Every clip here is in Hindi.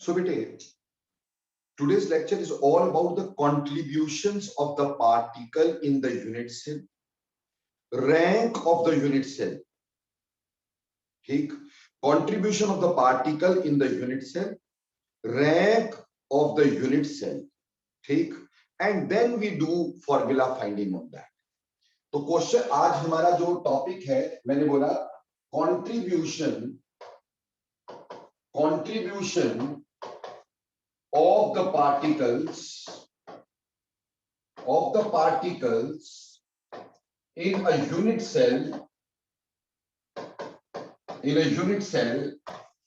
So bete, today's lecture is all about the contributions of the particle in the unit cell, rank of the unit cell. ठीक, contribution of the particle in the unit cell, rank of the unit cell. ठीक, and then we do formula finding on that. तो क्वेश्चन आज हमारा जो टॉपिक है, मैंने बोला contribution of the particles in a unit cell,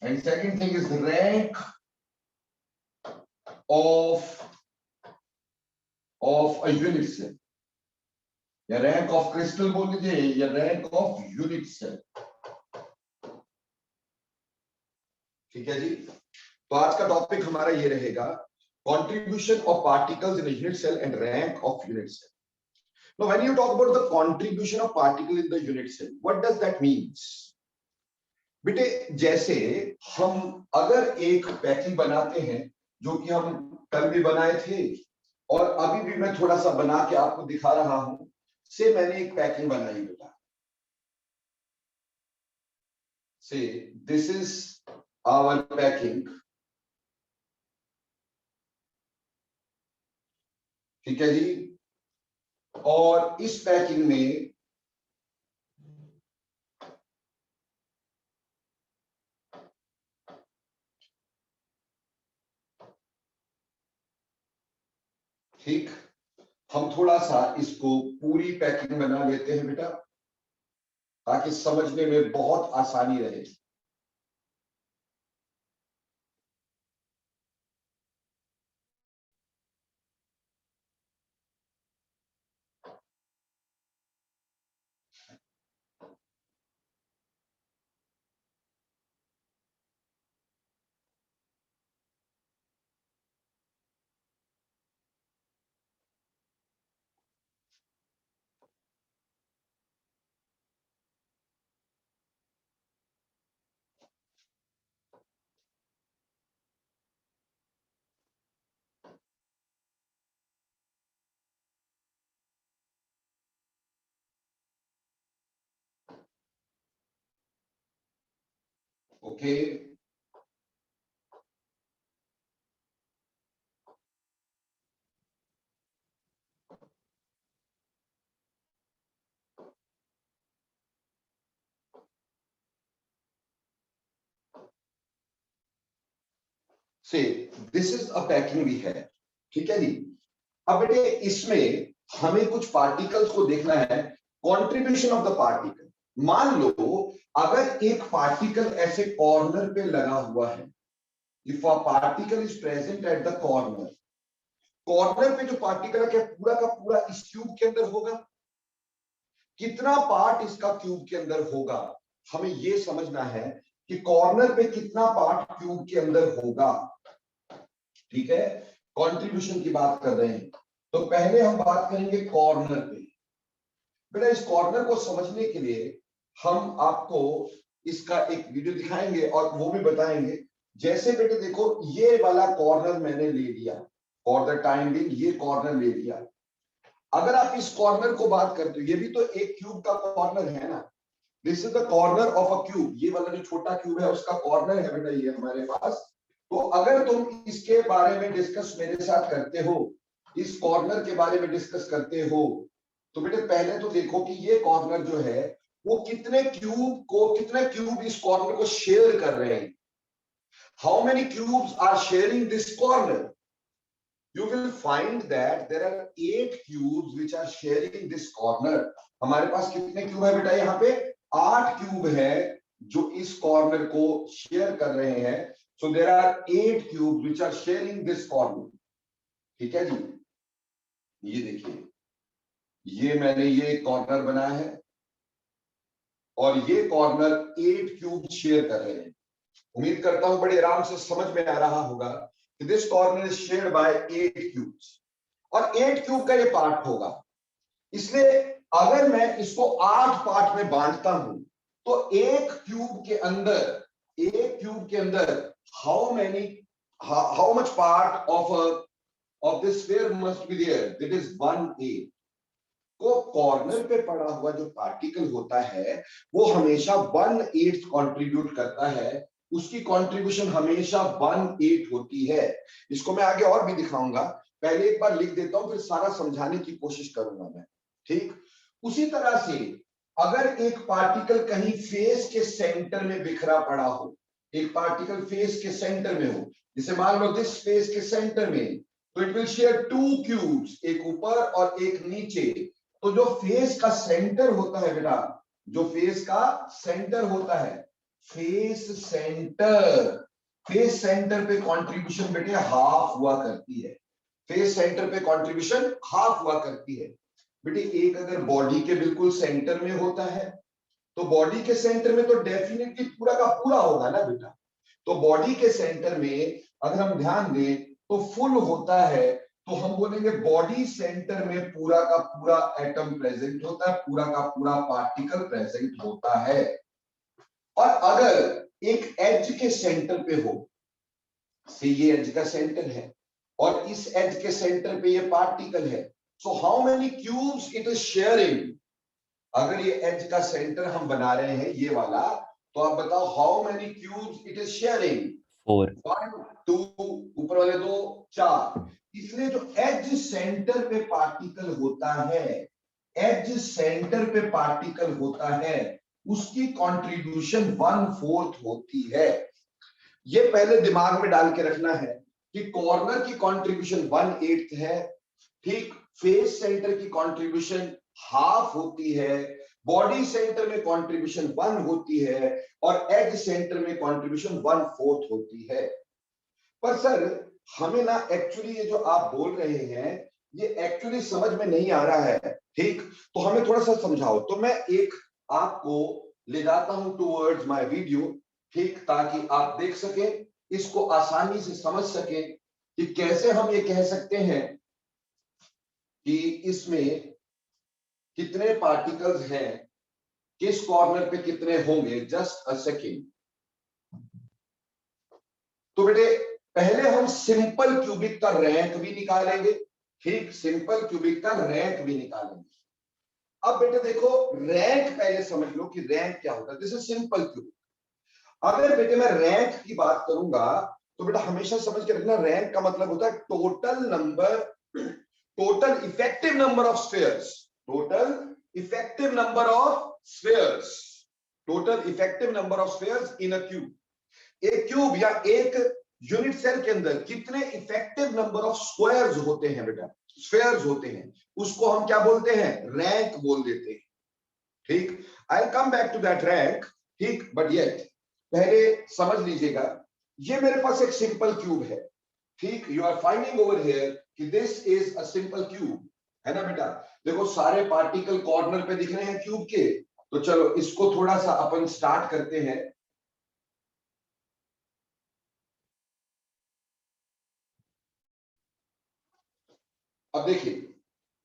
and second thing is rank of a unit cell, या रैंक ऑफ क्रिस्टल बोल लीजिए या रैंक ऑफ यूनिट सेल. ठीक है जी. तो आज का टॉपिक हमारा ये रहेगा contribution of particles in a unit cell and rank of unit cell. Now when you talk about the contribution of particle in the unit cell, what does that means? बेटे जैसे हम अगर एक पैकिंग बनाते हैं, जो कि हम कल भी बनाए थे और अभी भी मैं थोड़ा सा बना के आपको दिखा रहा हूं, से मैंने एक पैकिंग बनाई बेटा. से दिस इज आवर पैकिंग. ठीक है जी. और इस पैकिंग में ठीक, हम थोड़ा सा इसको पूरी पैकिंग बना लेते हैं बेटा, ताकि समझने में बहुत आसानी रहे. ओके. से दिस इज अ पैकिंग वी है. ठीक है जी. अब बेटे इसमें हमें कुछ पार्टिकल्स को देखना है. Contribution of the particle. मान लो अगर एक पार्टिकल ऐसे कॉर्नर पे लगा हुआ है, if a particle is present at the corner, corner पे जो पार्टिकल है क्या पूरा का पूरा इस क्यूब के अंदर होगा? कितना पार्ट इसका क्यूब के अंदर होगा, हमें यह समझना है कि कॉर्नर पे कितना पार्ट क्यूब के अंदर होगा. ठीक है, कंट्रीब्यूशन की बात कर रहे हैं. तो पहले हम बात करेंगे कॉर्नर पे. बेटा इस कॉर्नर को समझने के लिए हम आपको इसका एक वीडियो दिखाएंगे और वो भी बताएंगे. जैसे बेटे देखो ये वाला कॉर्नर मैंने ले लिया, फॉर द टाइम बिंग ये कॉर्नर ले लिया. अगर आप इस कॉर्नर को बात करते हो, ये भी तो एक क्यूब का कॉर्नर है ना. This is the corner of a cube. ये वाला जो छोटा क्यूब है उसका कॉर्नर है बेटा ये हमारे पास. तो अगर तुम इसके बारे में डिस्कस मेरे साथ करते हो, इस कॉर्नर के बारे में डिस्कस करते हो, तो बेटे पहले तो देखो कि ये कॉर्नर जो है वो कितने क्यूब इस कॉर्नर को शेयर कर रहे हैं. How many cubes are sharing this corner? You will find that there are 8 cubes which are sharing this corner. हमारे पास कितने क्यूब है बेटा? यहाँ पे 8 क्यूब है जो इस कॉर्नर को शेयर कर रहे हैं. So there are 8 cubes which are sharing this corner. ठीक है जी. ये देखिए, ये मैंने ये कॉर्नर बनाया है और ये कॉर्नर 8 क्यूब शेयर कर रहे हैं. उम्मीद करता हूं बड़े आराम से समझ में आ रहा होगा. This corner is shared by 8 cubes और 8 क्यूब का ये पार्ट होगा. इसलिए अगर मैं इसको 8 पार्ट में बांटता हूं तो एक क्यूब के अंदर how many how much part of this sphere must be there? That is 1/8. को कॉर्नर पे पड़ा हुआ जो पार्टिकल होता है वो हमेशा 1/8 कंट्रीब्यूट करता है, उसकी कंट्रीब्यूशन हमेशा 1/8 होती है। इसको मैं आगे और भी दिखाऊंगा, पहले एक बार लिख देता हूं फिर सारा समझाने की कोशिश करूंगा मैं। ठीक, उसी तरह से अगर एक पार्टिकल कहीं फेस के सेंटर में बिखरा पड़ा हो, एक पार्टिकल फेस के सेंटर में हो, जैसे मान लो दिस फेस के सेंटर में, तो इट विल शेयर 2 क्यूब्स, एक ऊपर और एक नीचे। तो जो फेस का सेंटर होता है बेटा, जो फेस का सेंटर होता है, फेस सेंटर पे कंट्रीब्यूशन बेटे हाफ हुआ करती है। फेस सेंटर पे कंट्रीब्यूशन हाफ हुआ करती है बेटे। एक अगर बॉडी के बिल्कुल सेंटर में होता है तो बॉडी के सेंटर में तो डेफिनेटली पूरा का पूरा होगा ना बेटा। तो बॉडी के सेंटर में अगर हम ध्यान दें तो फुल होता है, तो हम बोलेंगे बॉडी सेंटर में पूरा का पूरा एटम प्रेजेंट होता है, पूरा का पूरा पार्टिकल प्रेजेंट होता है। और अगर एक एज के सेंटर पे हो, से ये एज का सेंटर है और इस एज के सेंटर पे ये पार्टिकल है, so how many cubes it is sharing. अगर ये एज का सेंटर हम बना रहे हैं ये वाला, तो आप बताओ how many cubes it is sharing? 4, 1 2, ऊपर वाले 2 4। इसलिए जो एज सेंटर पे पार्टिकल होता है, एज सेंटर पे पार्टिकल होता है, उसकी कंट्रीब्यूशन 1/4 होती है। ये पहले दिमाग में डाल के रखना है कि कॉर्नर की कंट्रीब्यूशन 1/8 है। ठीक, फेस सेंटर की कंट्रीब्यूशन हाफ होती है, बॉडी सेंटर में कंट्रीब्यूशन 1 होती है और एज सेंटर में कंट्रीब्यूशन 1/4 होती है। पर सर हमें ना एक्चुअली ये जो आप बोल रहे हैं ये एक्चुअली समझ में नहीं आ रहा है। ठीक, तो हमें थोड़ा सा समझाओ। तो मैं एक आपको ले जाता हूं टूवर्ड्स माय वीडियो, ठीक, ताकि आप देख सकें, इसको आसानी से समझ सकें कि कैसे हम ये कह सकते हैं कि इसमें कितने पार्टिकल्स हैं, किस कॉर्नर पे कितने होंगे। Just a second. तो बेटे पहले हम सिंपल क्यूबिक का रैंक भी निकालेंगे। ठीक, सिंपल क्यूबिक का रैंक भी निकालेंगे। अब बेटे देखो, रैंक पहले समझ लो कि रैंक क्या होता है। This is simple cubic. अगर बेटे मैं रैंक की बात करूंगा तो बेटा हमेशा समझ के रखना, रैंक का मतलब होता है total effective number of spheres. Total effective number of spheres, total effective number of spheres in a cube. एक क्यूब या एक यूनिट सेल के अंदर कितने इफेक्टिव नंबर ऑफ स्क्वायर्स होते हैं बेटा, स्फीयर्स होते हैं, उसको हम क्या बोलते हैं? रैंक बोल देते हैं। ठीक, I will come back to that rank. ठीक, बट येट पहले समझ लीजिएगा, ये मेरे पास एक सिंपल क्यूब है। ठीक, you are finding over here कि this is a simple cube, है ना बेटा। देखो सारे पार्टिकल कॉर्नर पे दिख रहे हैं क्यूब के। तो चलो इसको थोड़ा सा अपन स्टार्ट करते हैं। अब देखिए,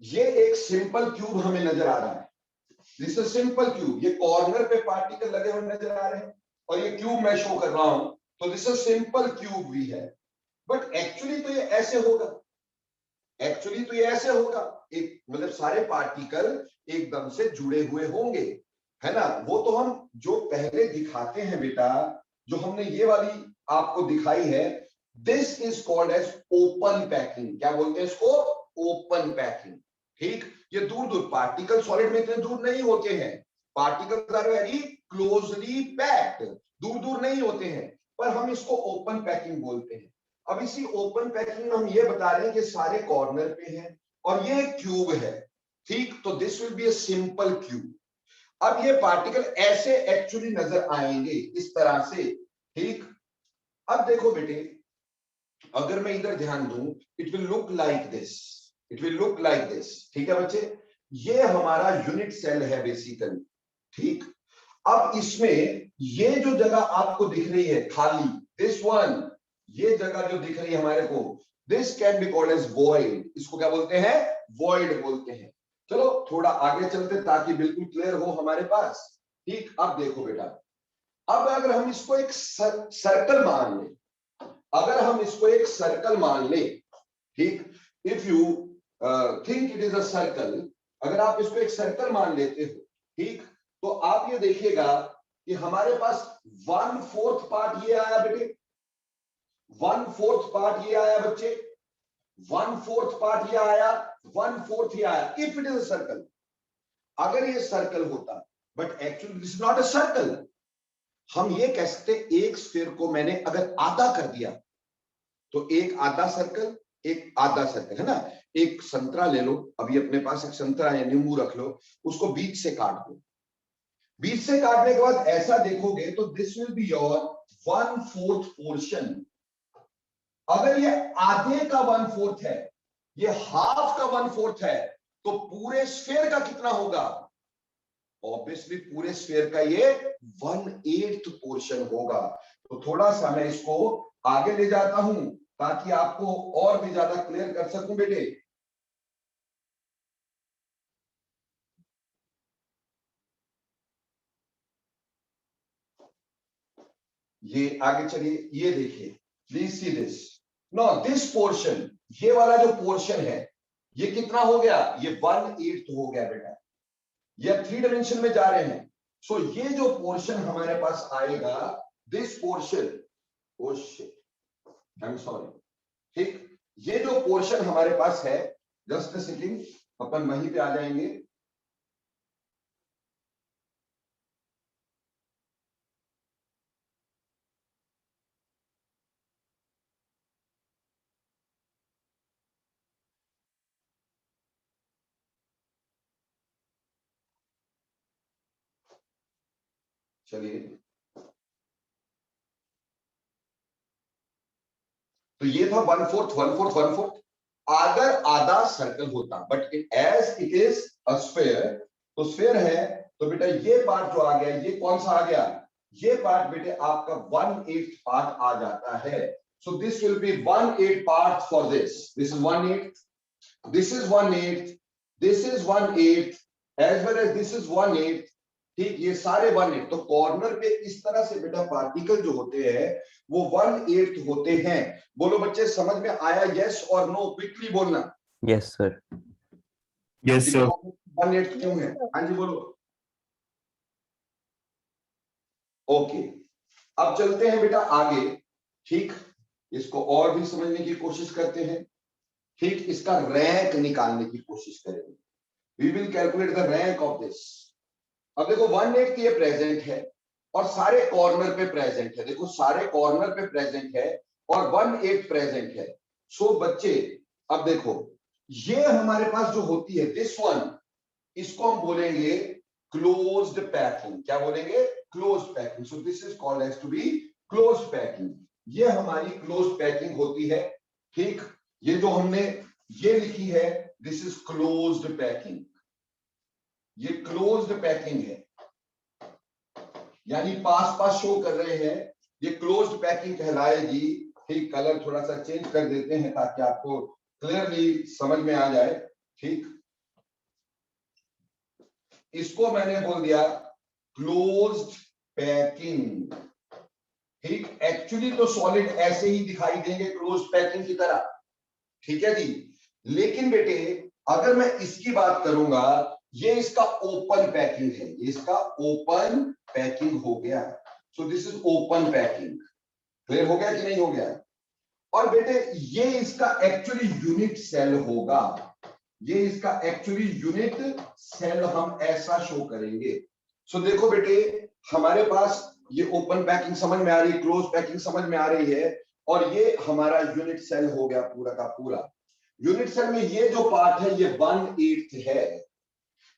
ये एक सिंपल क्यूब हमें नजर आ रहा है। This is simple cube. ये कॉर्नर पे पार्टिकल लगे हुए नजर आ रहे हैं और ये क्यूब मैं शो कर रहा हूं, तो दिस इज सिंपल क्यूब भी है। बट एक्चुअली तो ये ऐसे होगा, एक्चुअली तो ये ऐसे होगा, एक मतलब सारे पार्टिकल एकदम से जुड़े हुए होंगे, है ना। वो तो हम जो पहले दिखाते हैं बेटा, जो हमने ये वाली आपको दिखाई है, this is called as open packing. क्या बोलते हैं इसको? Open packing. ठीक, ये दूर दूर पार्टिकल सॉलिड में इतने दूर नहीं होते हैं, particles are very closely packed, दूर दूर नहीं होते हैं, पर हम इसको ओपन पैकिंग बोलते हैं। अब इसी ओपन पैकिंग में हम ये बता रहे हैं कि सारे कॉर्नर पे हैं और ये क्यूब है। ठीक, तो this will be a simple cube. अब ये पार्टिकल ऐसे एक्चुअली नजर आएंगे इस तरह से। ठीक, अब देखो बेटे, अगर मैं इधर ध्यान दूं, it will look like this, it will look like this. ठीक है बच्चे, ये हमारा यूनिट सेल है बेसिकली। ठीक, अब इसमें ये जो जगह आपको दिख रही है खाली, दिस वन, ये जगह जो दिख रही है हमारे को, this can be called as void. इसको क्या बोलते हैं? वॉइड बोलते हैं। चलो थोड़ा आगे चलते ताकि बिल्कुल क्लियर हो हमारे पास। ठीक, अब देखो बेटा, अब अगर हम इसको एक सर्कल मान लें, अगर हम इसको एक सर्कल मान ले, ठीक, if you think it is a circle, अगर आप इसको एक सर्कल मान लेते हो, ठीक, तो आप ये देखिएगा कि हमारे पास 1/4 पार्ट ये आया बेटे, 1/4 पार्ट ये आया बच्चे, 1/4 पार्ट ये आया, 1/4 ये आया, if it is a circle. अगर ये सर्कल होता, but actually this is not a circle, हम ये कह सकते एक स्फीयर को मैंने अगर आधा कर दिया, तो एक आधा सर्कल, एक आधा सर्कल, है ना। एक संतरा ले लो, अभी अपने पास एक संतरा है, नींबू रख लो, उसको बीच से काट दो, बीच से काटने के बाद ऐसा देखोगे तो this will be your 1/4 portion. अगर ये आधे का 1/4 है, ये हाफ का 1/4 है, तो पूरे स्फीयर का कितना होगा? ऑब्वियसली पूरे स्फीयर का ये 1/8 पोर्शन होगा। तो थोड़ा सा मैं इसको आगे ले जाता हूं ताकि आपको और भी ज्यादा क्लियर कर सकूं बेटे। ये आगे चलिए, ये देखिए, please see this, no this portion, ये वाला जो पोर्शन है ये कितना हो गया? ये 1/8 हो गया बेटा। ये 3 डायमेंशन में जा रहे हैं। सो ये जो पोर्शन हमारे पास आएगा, this portion, oh shit, I am sorry, ठीक, ये जो पोर्शन हमारे पास है, जस्ट सेकंड, अपन वहीं पे आ जाएंगे। चलिए, तो ये था 1/4 1/4 1/4। अगर आधा सर्कल होता, but as it is a sphere, तो स्फीयर है, तो बेटा ये पार्ट जो आ गया, ये कौन सा आ गया? ये पार्ट बेटे आपका 1/8 पार्ट आ जाता है। So this will be 1/8 part for this, this is 1/8, this is 1/8, this is 1/8, as well as this is 1/8, ठीक, ये सारे 1/8। तो कॉर्नर पे इस तरह से बेटा पार्टिकल जो होते हैं वो 1/8 होते हैं। बोलो बच्चे, समझ में आया? यस और नो, क्विकली बोलना। Yes sir. Yes sir. 1/8 क्यों है? हाँ जी बोलो। ओके, अब चलते हैं बेटा आगे, ठीक, इसको और भी समझने की कोशिश करते हैं, ठीक, इसका रैंक निकालने की कोशिश करेंगे। We will calculate the rank of this. अब देखो 1/8 ये प्रेजेंट है और सारे कॉर्नर पे प्रेजेंट है, देखो सारे कॉर्नर पे प्रेजेंट है और 1/8 प्रेजेंट है। सो बच्चे अब देखो, ये हमारे पास जो होती है दिस वन, इसको हम बोलेंगे क्लोज्ड पैकिंग। क्या बोलेंगे? Closed packing. So this is called as to be closed packing. ये हमारी क्लोज्ड पैकिंग होती है, ठीक। ये जो हमने ये लिखी है, दिस इज क्लोज्ड पैकिंग, ये क्लोज्ड पैकिंग है, यानी पास पास शो कर रहे हैं, ये क्लोज्ड पैकिंग कहलाएगी, ठीक। कलर थोड़ा सा चेंज कर देते हैं ताकि आपको क्लियरली समझ में आ जाए, ठीक। इसको मैंने बोल दिया क्लोज्ड पैकिंग, ठीक। एक्चुअली तो सॉलिड ऐसे ही दिखाई देंगे क्लोज्ड पैकिंग की तरह, ठीक है जी। लेकिन बेटे अगर मैं इसकी बात करूंगा, ये इसका ओपन पैकिंग है, ये इसका ओपन पैकिंग हो गया। सो this is open packing. Clear हो गया कि नहीं हो गया? और बेटे ये इसका एक्चुअली यूनिट सेल होगा, ये इसका एक्चुअली यूनिट सेल हम ऐसा शो करेंगे। सो देखो बेटे, हमारे पास ये ओपन पैकिंग समझ में आ रही है, क्लोज पैकिंग समझ में आ रही है, और ये हमारा यूनिट सेल हो गया पूरा का पूरा। यूनिट सेल में ये जो पार्ट है ये 1/8 है,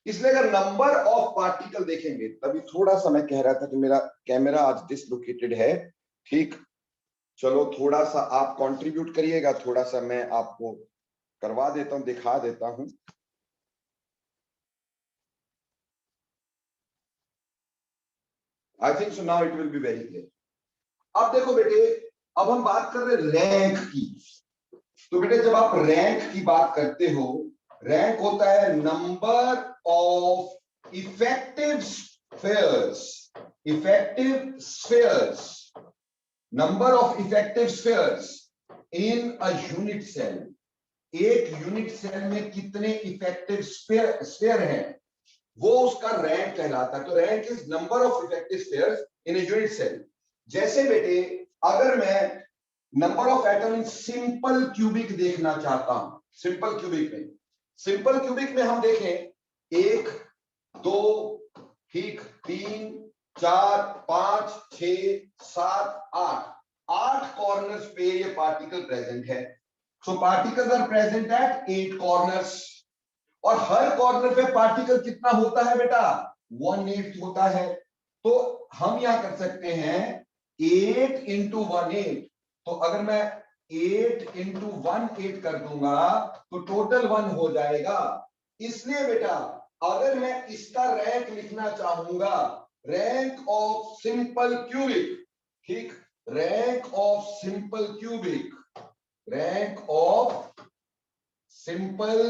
इसलिए अगर नंबर ऑफ पार्टिकल देखेंगे, तभी थोड़ा सा मैं कह रहा था कि मेरा कैमरा आज डिसलोकेटेड है, ठीक। चलो थोड़ा सा आप कंट्रीब्यूट करिएगा, थोड़ा सा मैं आपको करवा देता हूं, दिखा देता हूं। आई think so now it will be very clear. अब देखो बेटे, अब हम बात कर रहे रैंक की। तो बेटे जब आप रैंक की बात करते हो, रैंक होता है number of effective spheres, effective spheres, number of effective spheres in a unit cell, एक यूनिट सेल में कितने इफेक्टिव स्फीयर हैं, वो उसका रैंक कहलाता है। तो rank is number of effective spheres in a unit cell. जैसे बेटे अगर मैं number of atom in simple cubic देखना चाहता हूं, सिंपल क्यूबिक में हम देखें 1 2 ठीक 3 4 5 6 7 8 कॉर्नर्स पे ये पार्टिकल प्रेजेंट है। So particles are present at 8 corners, और हर कॉर्नर पे पार्टिकल कितना होता है बेटा, 1/8 होता है। तो हम यहां कर सकते हैं 8 इंटू 1/8। तो अगर मैं 8 इंटू 1/8 कर दूंगा तो टोटल 1 हो जाएगा। इसलिए बेटा अगर मैं इसका रैंक लिखना चाहूंगा, रैंक ऑफ सिंपल क्यूबिक, ठीक, rank of simple cubic, rank of simple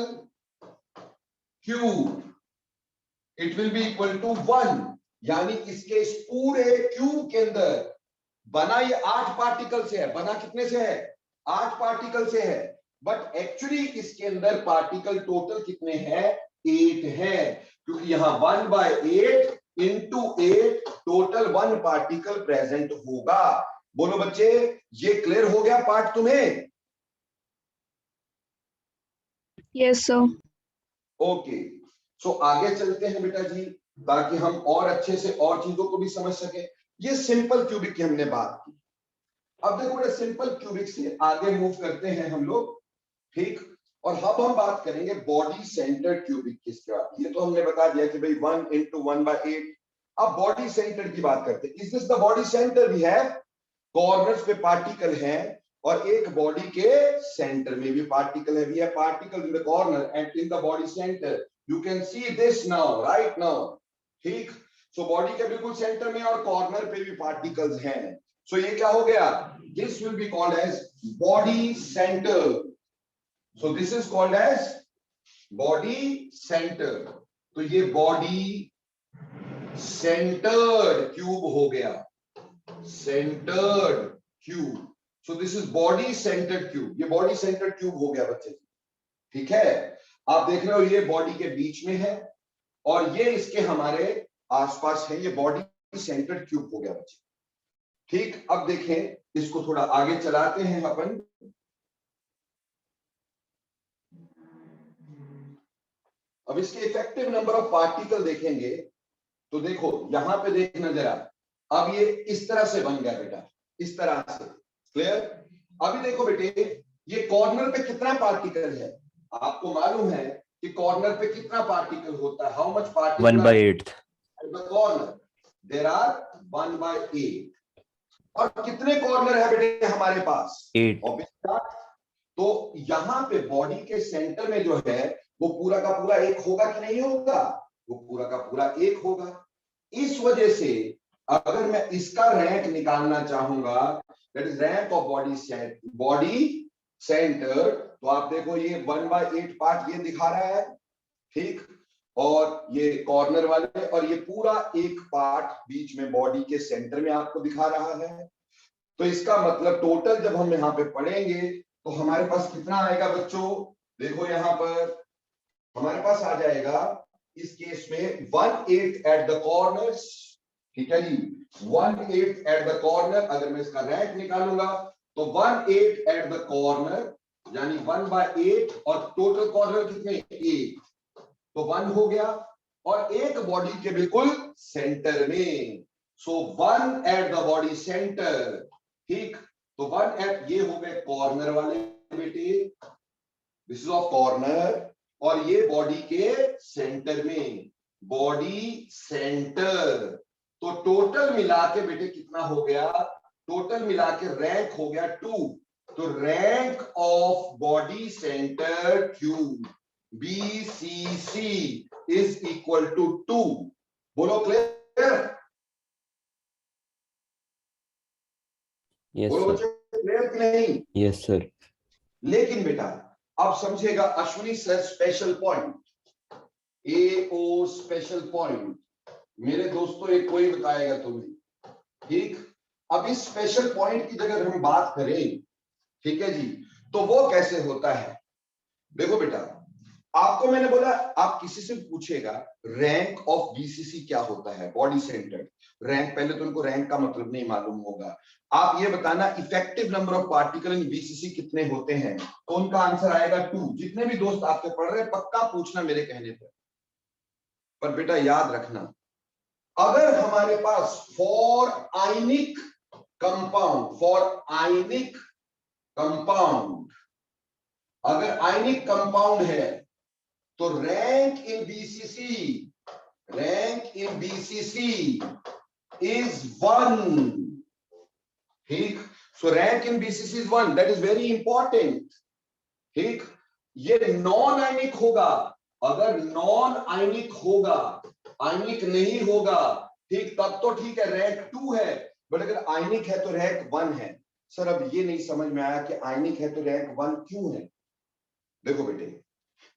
cube, it will be equal to 1। यानी इसके इस पूरे क्यूब के अंदर बना ये 8 पार्टिकल से है, बना कितने से है, 8 पार्टिकल से है, बट एक्चुअली इसके अंदर पार्टिकल टोटल कितने हैं, 8 है, क्योंकि यहां 1/8 इंटू 8 टोटल 1 पार्टिकल प्रेजेंट होगा। बोलो बच्चे, ये क्लियर हो गया पार्ट तुम्हें? Yes sir. ओके, सो आगे चलते हैं बेटा जी, ताकि हम और अच्छे से और चीजों को भी समझ सके। ये सिंपल क्यूबिक की हमने बात की। अब देखो बेटा सिंपल क्यूबिक से आगे मूव करते हैं हम लोग, ठीक, और अब हम बात करेंगे बॉडी सेंटर क्यूबिक की। इसके बाद ये तो हमने बता दिया कि भाई 1 इंटू 1/8। अब बॉडी सेंटर की बात करते हैं। Is this the body centre? We have corners पे पार्टिकल है और एक बॉडी के सेंटर में भी पार्टिकल है। We have particle in the corner and in the body centre. You can see this now, right now, ठीक। सो बॉडी के बिल्कुल सेंटर में और कॉर्नर पे भी पार्टिकल्स हैं। सो ये क्या हो गया, this will be called as body centre. So this is called as body centre. तो ये बॉडी सेंटर्ड क्यूब हो गया, centred cube. So this is body centred cube. ये बॉडी सेंटर्ड क्यूब हो गया बच्चे, ठीक है। आप देख रहे हो ये बॉडी के बीच में है और ये इसके हमारे आसपास है। ये बॉडी सेंटर्ड क्यूब हो गया बच्चे, ठीक। अब देखें, इसको थोड़ा आगे चलाते हैं अपन। अब इसके इफेक्टिव नंबर ऑफ पार्टिकल देखेंगे तो देखो यहां पे देखना जरा, अब ये इस तरह से बन गया बेटा, इस तरह से, क्लियर। अभी देखो बेटे ये कॉर्नर पे कितना पार्टिकल है, आपको मालूम है कि कॉर्नर पे कितना पार्टिकल होता है, how much particle 1/8 corner, there are 1/8। और कितने कॉर्नर है बेटे हमारे पास, 8। तो यहां पे बॉडी के सेंटर में जो है वो पूरा का पूरा 1 होगा कि नहीं होगा, वो पूरा का पूरा 1 होगा। इस वजह से अगर मैं इसका रैंक निकालना चाहूंगा, that is rank of body centre, तो आप देखो ये 1/8 पार्ट ये दिखा रहा है, ठीक, और ये कॉर्नर वाले और ये पूरा 1 पार्ट बीच में बॉडी के सेंटर में आपको दिखा रहा है। तो इसका मतलब टोटल जब हम यहाँ पे पढ़ेंगे तो हमारे पास कितना आएगा बच्चों, देखो यहां पर हमारे पास आ जाएगा इस केस में 1/8 एट द कॉर्नर्स, ठीक है जी, 1/8 एट द कॉर्नर। अगर मैं इसका रैंक निकालूंगा तो 1/8 एट द कॉर्नर यानी 1/8 और टोटल कॉर्नर कितने, 1, तो 1 हो गया। और एक बॉडी के बिल्कुल सेंटर में, सो 1 एट द बॉडी सेंटर, ठीक। तो 1 एट, ये हो गए कॉर्नर वाले बेटे, दिस इज ऑफ कॉर्नर, और ये बॉडी के सेंटर में, बॉडी सेंटर। तो टोटल मिला के बेटे कितना हो गया, टोटल मिला के रैंक हो गया 2। तो rank of body centre cube BCC is equal to 2। बोलो क्लियर, यस बोलो सर। बच्चे क्लियर कि नहीं? Yes sir. लेकिन बेटा अब समझेगा Ashwini sir special point, AO special point, मेरे दोस्तों एक कोई बताएगा तुम्हें, ठीक। अब इस स्पेशल पॉइंट की जगह हम बात करें, ठीक है जी, तो वो कैसे होता है? देखो बेटा, आपको मैंने बोला, आप किसी से पूछेगा रैंक ऑफ बीसीसी क्या होता है, बॉडी सेंटर्ड रैंक, पहले तो उनको रैंक का मतलब नहीं मालूम होगा। आप ये बताना effective number of particle in BCC कितने होते हैं, तो उनका आंसर आएगा 2। जितने भी दोस्त आपके पढ़ रहे हैं पक्का पूछना मेरे कहने पर बेटा याद रखना, अगर हमारे पास फॉर आयनिक कंपाउंड, अगर आयनिक कंपाउंड है तो रैंक इन बीसीसी इज 1, ठीक। सो rank in BCC is 1, that is very important, ठीक। ये नॉन आयनिक होगा, अगर नॉन आयनिक होगा, आयनिक नहीं होगा, ठीक, तब तो ठीक है, रैंक 2 है, बट अगर आयनिक है तो रैंक 1 है। सर अब ये नहीं समझ में आया कि आयनिक है तो रैंक 1 क्यों है? देखो बेटे,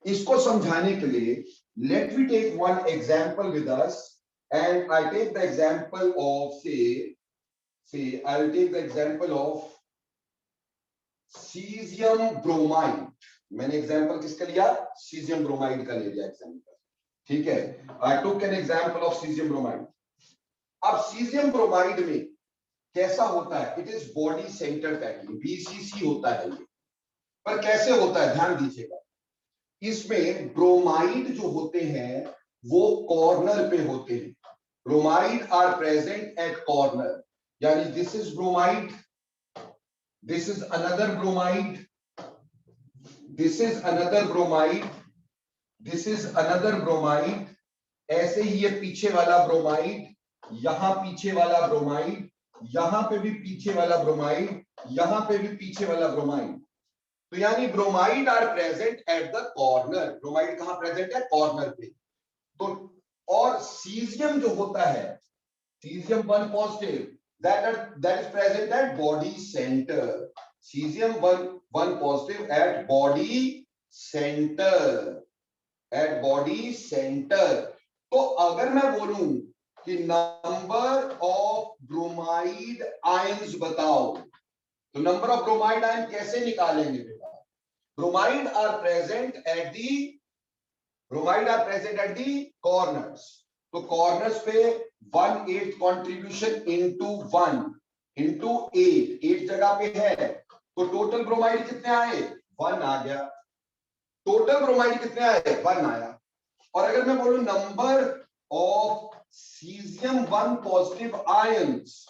इसको समझाने के लिए let we take one example with us, and I take the example of say I'll take the example of caesium bromide. मैंने एग्जांपल किसका लिया? सीजियम ब्रोमाइड का ले लिया एग्जांपल, ठीक है। I took an example of caesium bromide. अब सीजियम ब्रोमाइड में कैसा होता है? It is body centre packing, BCC होता है ये, पर कैसे होता है ध्यान दीजिएगा। इसमें ब्रोमाइड जो होते हैं वो कॉर्नर पे होते हैं, bromide are present at corner, यानी this is bromide, this is another bromide, this is another bromide, this is another bromide, ऐसे ही ये पीछे वाला ब्रोमाइड, यहां पीछे वाला ब्रोमाइड, यहां पे भी पीछे वाला ब्रोमाइड, यहां पे भी पीछे वाला ब्रोमाइड। तो यानी bromide are present at the corner, bromide कहां प्रेजेंट है? कॉर्नर पे। तो और सीजियम जो होता है, caesium 1 positive, that is present at body center, cesium 1 positive at body center, तो अगर मैं बोलूं कि नंबर ऑफ ब्रोमाइड आयंस बताओ, तो नंबर ऑफ ब्रोमाइड आयन कैसे निकालेंगे बेटा? Bromide are present at the corners, तो कॉर्नर्स पे 1/8 कंट्रीब्यूशन इनटू 1 इनटू 8 जगह पे है, तो टोटल ब्रोमाइड कितने आए? 1 आ गया। टोटल ब्रोमाइड कितने आए? 1 आया। और अगर मैं बोलूं number of caesium 1 positive ions,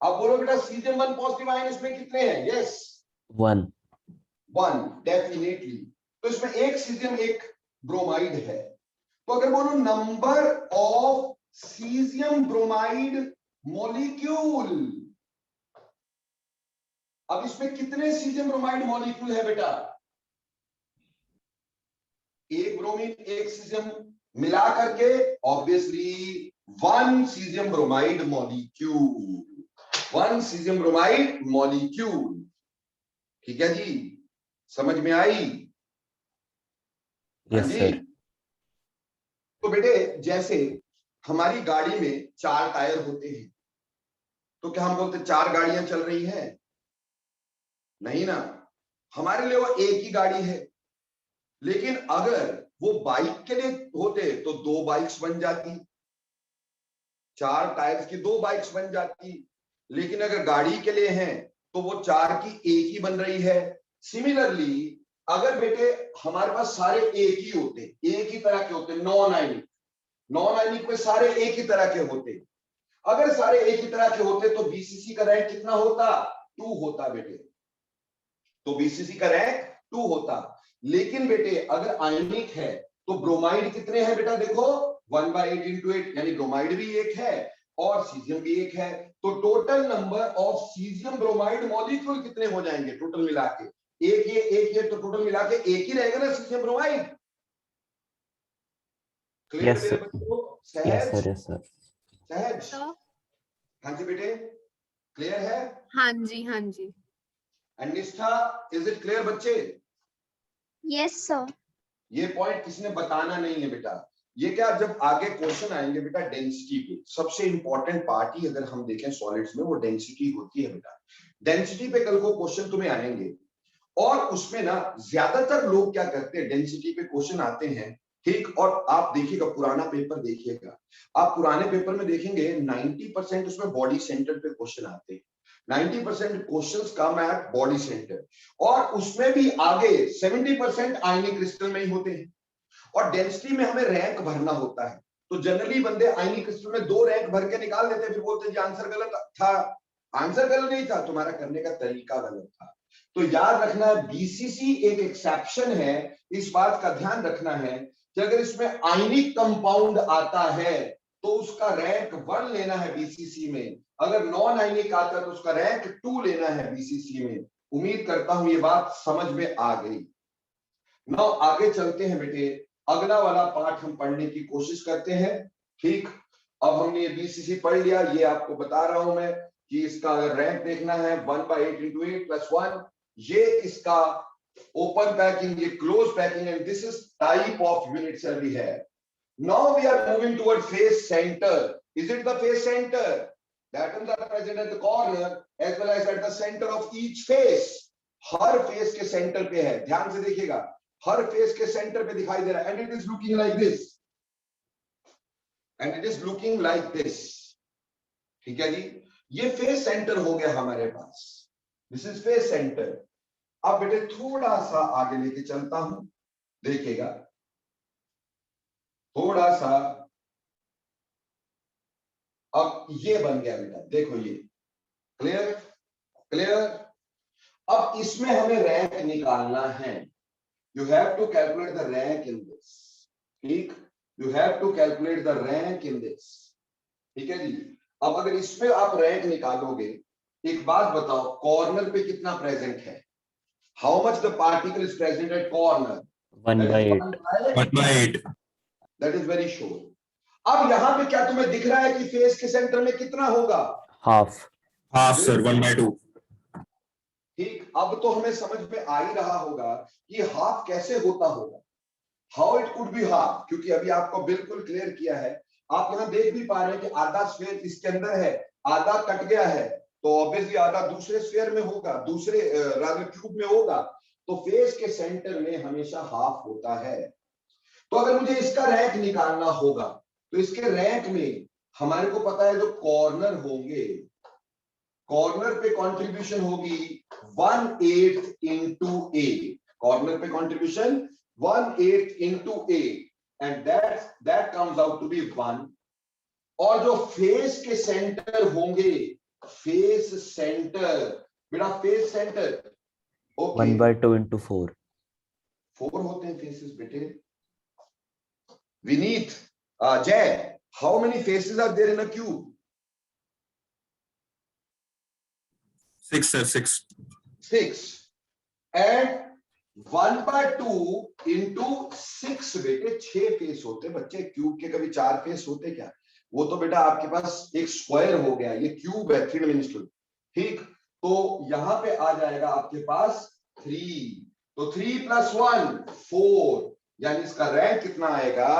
अब बोलो बेटा सीजियम 1 पॉजिटिव आयन इसमें कितने हैं? Yes 1 definitely. तो इसमें एक सीजियम एक ब्रोमाइड है। तो अगर बोलो number of caesium bromide molecule, अब इसमें कितने सीजियम ब्रोमाइड मॉलिक्यूल है बेटा? एक ब्रोमीन एक सीजियम मिला करके obviously 1 caesium bromide molecule, 1 caesium bromide molecule, ठीक है जी, समझ में आई? Yes sir. तो बेटे जैसे हमारी गाड़ी में 4 टायर होते हैं, तो क्या हम बोलते 4 गाड़ियां चल रही हैं? नहीं ना, हमारे लिए वो एक ही गाड़ी है। लेकिन अगर वो बाइक के लिए होते तो 2 बाइक्स बन जाती, 4 टायर्स की 2 बाइक्स बन जाती। लेकिन अगर गाड़ी के लिए हैं तो वो 4 की एक ही बन रही है। सिमिलरली अगर बेटे हमारे पास सारे एक ही होते, एक ही तरह के होते, नॉन आयनिक में सारे एक ही तरह के होते, अगर सारे एक ही तरह के होते तो बीसीसी का रैंक कितना होता? 2 होता बेटे, तो बीसीसी का रैंक 2 होता। लेकिन बेटे अगर आयनिक है तो ब्रोमाइड कितने हैं बेटा? देखो 1/8 into 8, यानी ब्रोमाइड भी एक है और सीजियम भी एक है, तो total number of caesium bromide molecule कितने हो जाएंगे टोटल मिला के? एक ये तो टोटल मिला के एक ही रहेगा ना सीजियम ब्रोमाइड। क्लियर मेरे बच्चों? सहज? हाँ जी बेटे, क्लियर है? हाँ जी। एंड निष्ठा, इज इट क्लियर बच्चे? Yes, sir. ये पॉइंट किसी ने बताना नहीं है बेटा, ये क्या, जब आगे क्वेश्चन आएंगे बेटा डेंसिटी पे, सबसे इंपॉर्टेंट पार्ट ही अगर हम देखें सॉलिड्स में वो डेंसिटी होती है बेटा। डेंसिटी पे कल को क्वेश्चन तुम्हें आएंगे, और उसमें ना ज्यादातर लोग क्या करते हैं, डेंसिटी पे क्वेश्चन आते हैं, ठीक, और आप देखिएगा पुराना पेपर देखिएगा, आप पुराने पेपर में देखेंगे 90% उसमें बॉडी सेंटर पे क्वेश्चन आते हैं, 90% क्वेश्चंस कम एट बॉडी सेंटर, और उसमें भी आगे 70% आयनिक क्रिस्टल में ही होते हैं। और डेंसिटी में हमें रैंक भरना होता है, तो जनरली बंदे आयनिक क्रिस्टल में 2 रैंक भर के निकाल देते हैं, फिर बोलते हैं आंसर गलत था। आंसर गलत नहीं था, तुम्हारा करने का तरीका गलत था। तो याद रखना है बीसीसी एक एक्सेप्शन है, इस बात का ध्यान रखना है कि अगर इसमें आयनिक कंपाउंड आता है तो उसका रैंक 1 लेना है बीसीसी में, अगर नॉन आयनिक आता है तो उसका रैंक 2 लेना है बीसीसी में। उम्मीद करता हूं ये बात समझ में आ गई। नाउ आगे चलते हैं बेटे, अगला वाला पार्ट हम पढ़ने की कोशिश करते हैं, ठीक। अब हमने ये बीसीसी पढ़ लिया, ये आपको बता रहा हूं मैं कि इसका अगर रैंक देखना है 1/8 × 8 + 1, ये इसका ओपन पैकिंग, ये close packing, and this is type of unit cell we have. Now we are moving toward face centre. Is it the face centre? Atoms are present at the corner as well as at the center of each face. Her face के सेंटर पे है, ध्यान से देखिएगा, हर फेस के सेंटर पे दिखाई दे रहा है, and it is looking like this, and it is looking like this, ठीक है जी। ये फेस सेंटर हो गया हमारे पास, दिस इज फेस सेंटर। अब बेटे थोड़ा सा आगे लेके चलता हूं, देखिएगा थोड़ा सा, अब ये बन गया बेटा, देखो ये क्लियर क्लियर। अब इसमें हमें रैंक निकालना है, you have to calculate the rank in this, ठीक, you have to calculate the rank in this, ठीक है जी। अब अगर इसमें आप रैंक निकालोगे, एक बात बताओ, कॉर्नर पे कितना प्रेजेंट है, how much the particle is present at corner? 1/8. 1/8. That is very sure. अब यहां पे क्या तुम्हें दिख रहा है कि फेस के सेंटर में कितना होगा? Half. Half, sir. 1/2. ठीक, अब तो हमें समझ में आ ही रहा होगा कि हाफ कैसे होता होगा, how it could be half, क्योंकि अभी आपको बिल्कुल क्लियर किया है। आप यहां देख भी पा रहे हैं कि आधा स्फीयर इसके अंदर है, आधा कट गया है, तो ऑब्वियसली आधा दूसरे स्फीयर में होगा, दूसरे रादर क्यूब में होगा, तो फेस के सेंटर में हमेशा हाफ होता है। तो अगर मुझे इसका रैंक निकालना होगा, तो इसके रैंक में हमारे को पता है जो कॉर्नर होंगे, कॉर्नर पे कंट्रीब्यूशन होगी 1/8 × A, कॉर्नर पे contribution 1/8 × A, and that comes out to be 1। और जो फेस के सेंटर होंगे, फेस सेंटर बेटा, फेस सेंटर ओके 1/2 × 4. 4 होते हैं फेसेस बेटे। Vineet, Jay, how many faces are there in a cube? 6, sir. 6. 6, and 1/2 × 6 बेटे 6 फेस होते हैं बच्चे। क्यूब के कभी 4 फेस होते क्या? वो तो बेटा आपके पास एक स्क्वायर हो गया, ये क्यूब है 3 डायमेंशनल, ठीक। तो यहां पे आ जाएगा आपके पास 3, तो 3 + 1 4, यानी इसका रैंक कितना आएगा?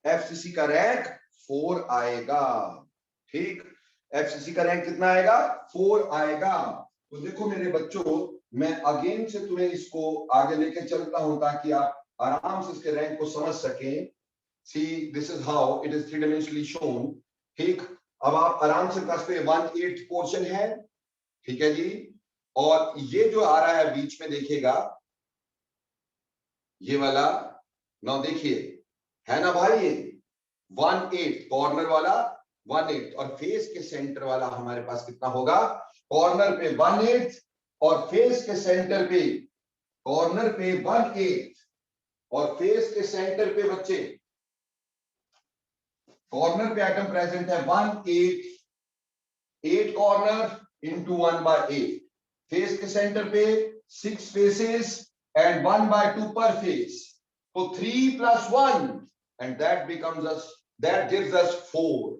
एफसीसी का रैंक 4 आएगा, ठीक। एफसीसी का रैंक कितना आएगा? 4 आएगा। तो देखो मेरे बच्चों, मैं अगेन से तुम्हें इसको आगे लेके चलता हूं ताकि आप आराम से इसके रैंक को समझ सकें। See this is how it is 3 dimensionally shown, ठीक। अब आप आराम से प्लस पे 1/8 पोर्शन है, ठीक है जी। और ये जो आ रहा है बीच में देखिएगा, ये वाला, ना देखिए है ना भाई, ये 1/8 कॉर्नर वाला 1/8, और फेस के सेंटर वाला हमारे पास कितना होगा? कॉर्नर पे 1/8 और फेस के सेंटर पे, कॉर्नर पे 1/8 और फेस के सेंटर पे बच्चे, कॉर्नर पे एटम प्रेजेंट है 1/8, 8 कॉर्नर × 1/8, फेस के सेंटर पे 6 फेसेस एंड 1/2 पर फेस, तो 3 + 1 and that gives us 4,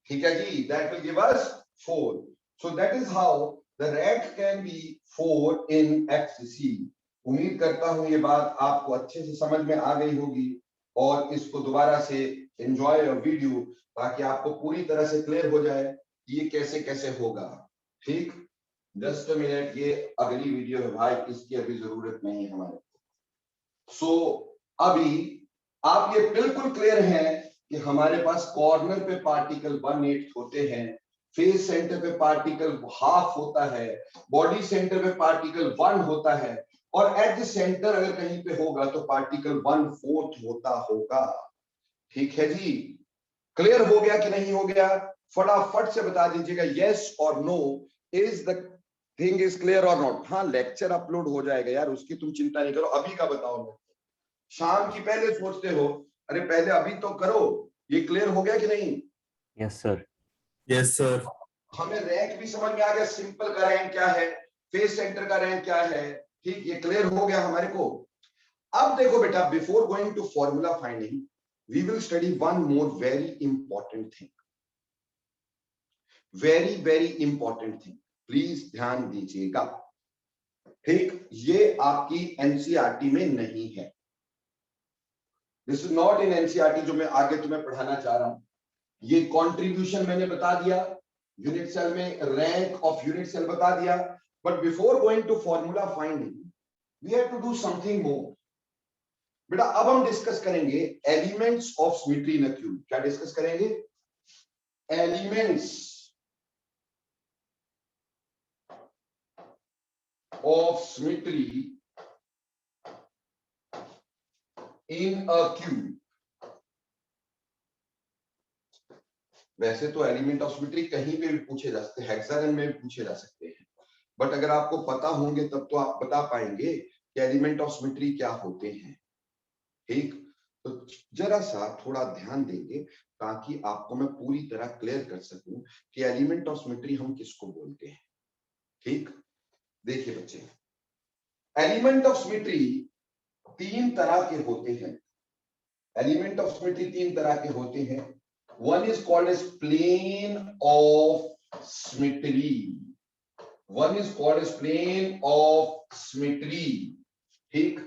ठीक है जी, that will give us 4. So that is how the rank can be 4 in FCC. उम्मीद करता हूं ये बात आपको अच्छे से समझ में आ गई होगी। और इसको दोबारा से एंजॉय योर वीडियो, ताकि आपको पूरी तरह से क्लियर हो जाए कि ये कैसे कैसे होगा। ठीक, जस्ट अ मिनट, ये अगली वीडियो है भाई, इसकी अभी जरूरत नहीं है हमारे को। सो अभी आप ये बिल्कुल क्लियर है कि हमारे पास कॉर्नर पे पार्टिकल 1/8 होते हैं, फेस सेंटर पे पार्टिकल हाफ होता है, बॉडी सेंटर पे पार्टिकल 1 होता है, और एट द सेंटर अगर कहीं पे होगा तो पार्टिकल 1/4 होता होगा। ठीक है जी, क्लियर हो गया कि नहीं हो गया? फटाफट से बता दीजिएगा यस और no, is the thing is clear और नॉट। हाँ, लेक्चर अपलोड हो जाएगा यार, उसकी तुम चिंता नहीं करो, अभी का बताओ। मैं शाम की पहले सोचते हो, अरे पहले अभी तो करो। ये क्लियर हो गया कि नहीं? Yes, sir. Yes, sir. हमें रैंक भी समझ में आ गया, सिंपल का रैंक क्या है, फेस सेंटर का रैंक क्या है। ठीक, ये क्लियर हो गया हमारे को। अब देखो बेटा, before going to formula finding, we will study one more very important thing, very very important thing, please ध्यान दीजिएगा। ठीक, ये आपकी एनसीईआरटी में नहीं है, this is not in NCERT जो मैं आगे तुम्हें पढ़ाना चाह रहा हूं। ये कंट्रीब्यूशन मैंने बता दिया, यूनिट सेल में रैंक ऑफ यूनिट सेल बता दिया, but before going to formula finding we have to do something more. बेटा अब हम डिस्कस करेंगे elements of symmetry in a cube. क्या डिस्कस करेंगे? Elements of symmetry in a cube. वैसे तो एलिमेंट ऑफ सिमेट्री कहीं पे भी पूछे जा सकते हैं, हेक्सागन में भी पूछे जा सकते हैं, बट अगर आपको पता होंगे तब तो आप बता पाएंगे कि एलिमेंट ऑफ सिमेट्री क्या होते हैं। ठीक, तो जरा सा थोड़ा ध्यान देंगे ताकि आपको मैं पूरी तरह क्लियर कर सकूं कि एलिमेंट ऑफ सिमेट्री हम किसको बोलते हैं। ठीक, देखिए बच्चे, एलिमेंट ऑफ सिमेट्री 3 तरह के होते हैं। एलिमेंट ऑफ सिमेट्री 3 तरह के होते हैं। One is called as plane of symmetry. One is called as plane of symmetry. ठीक,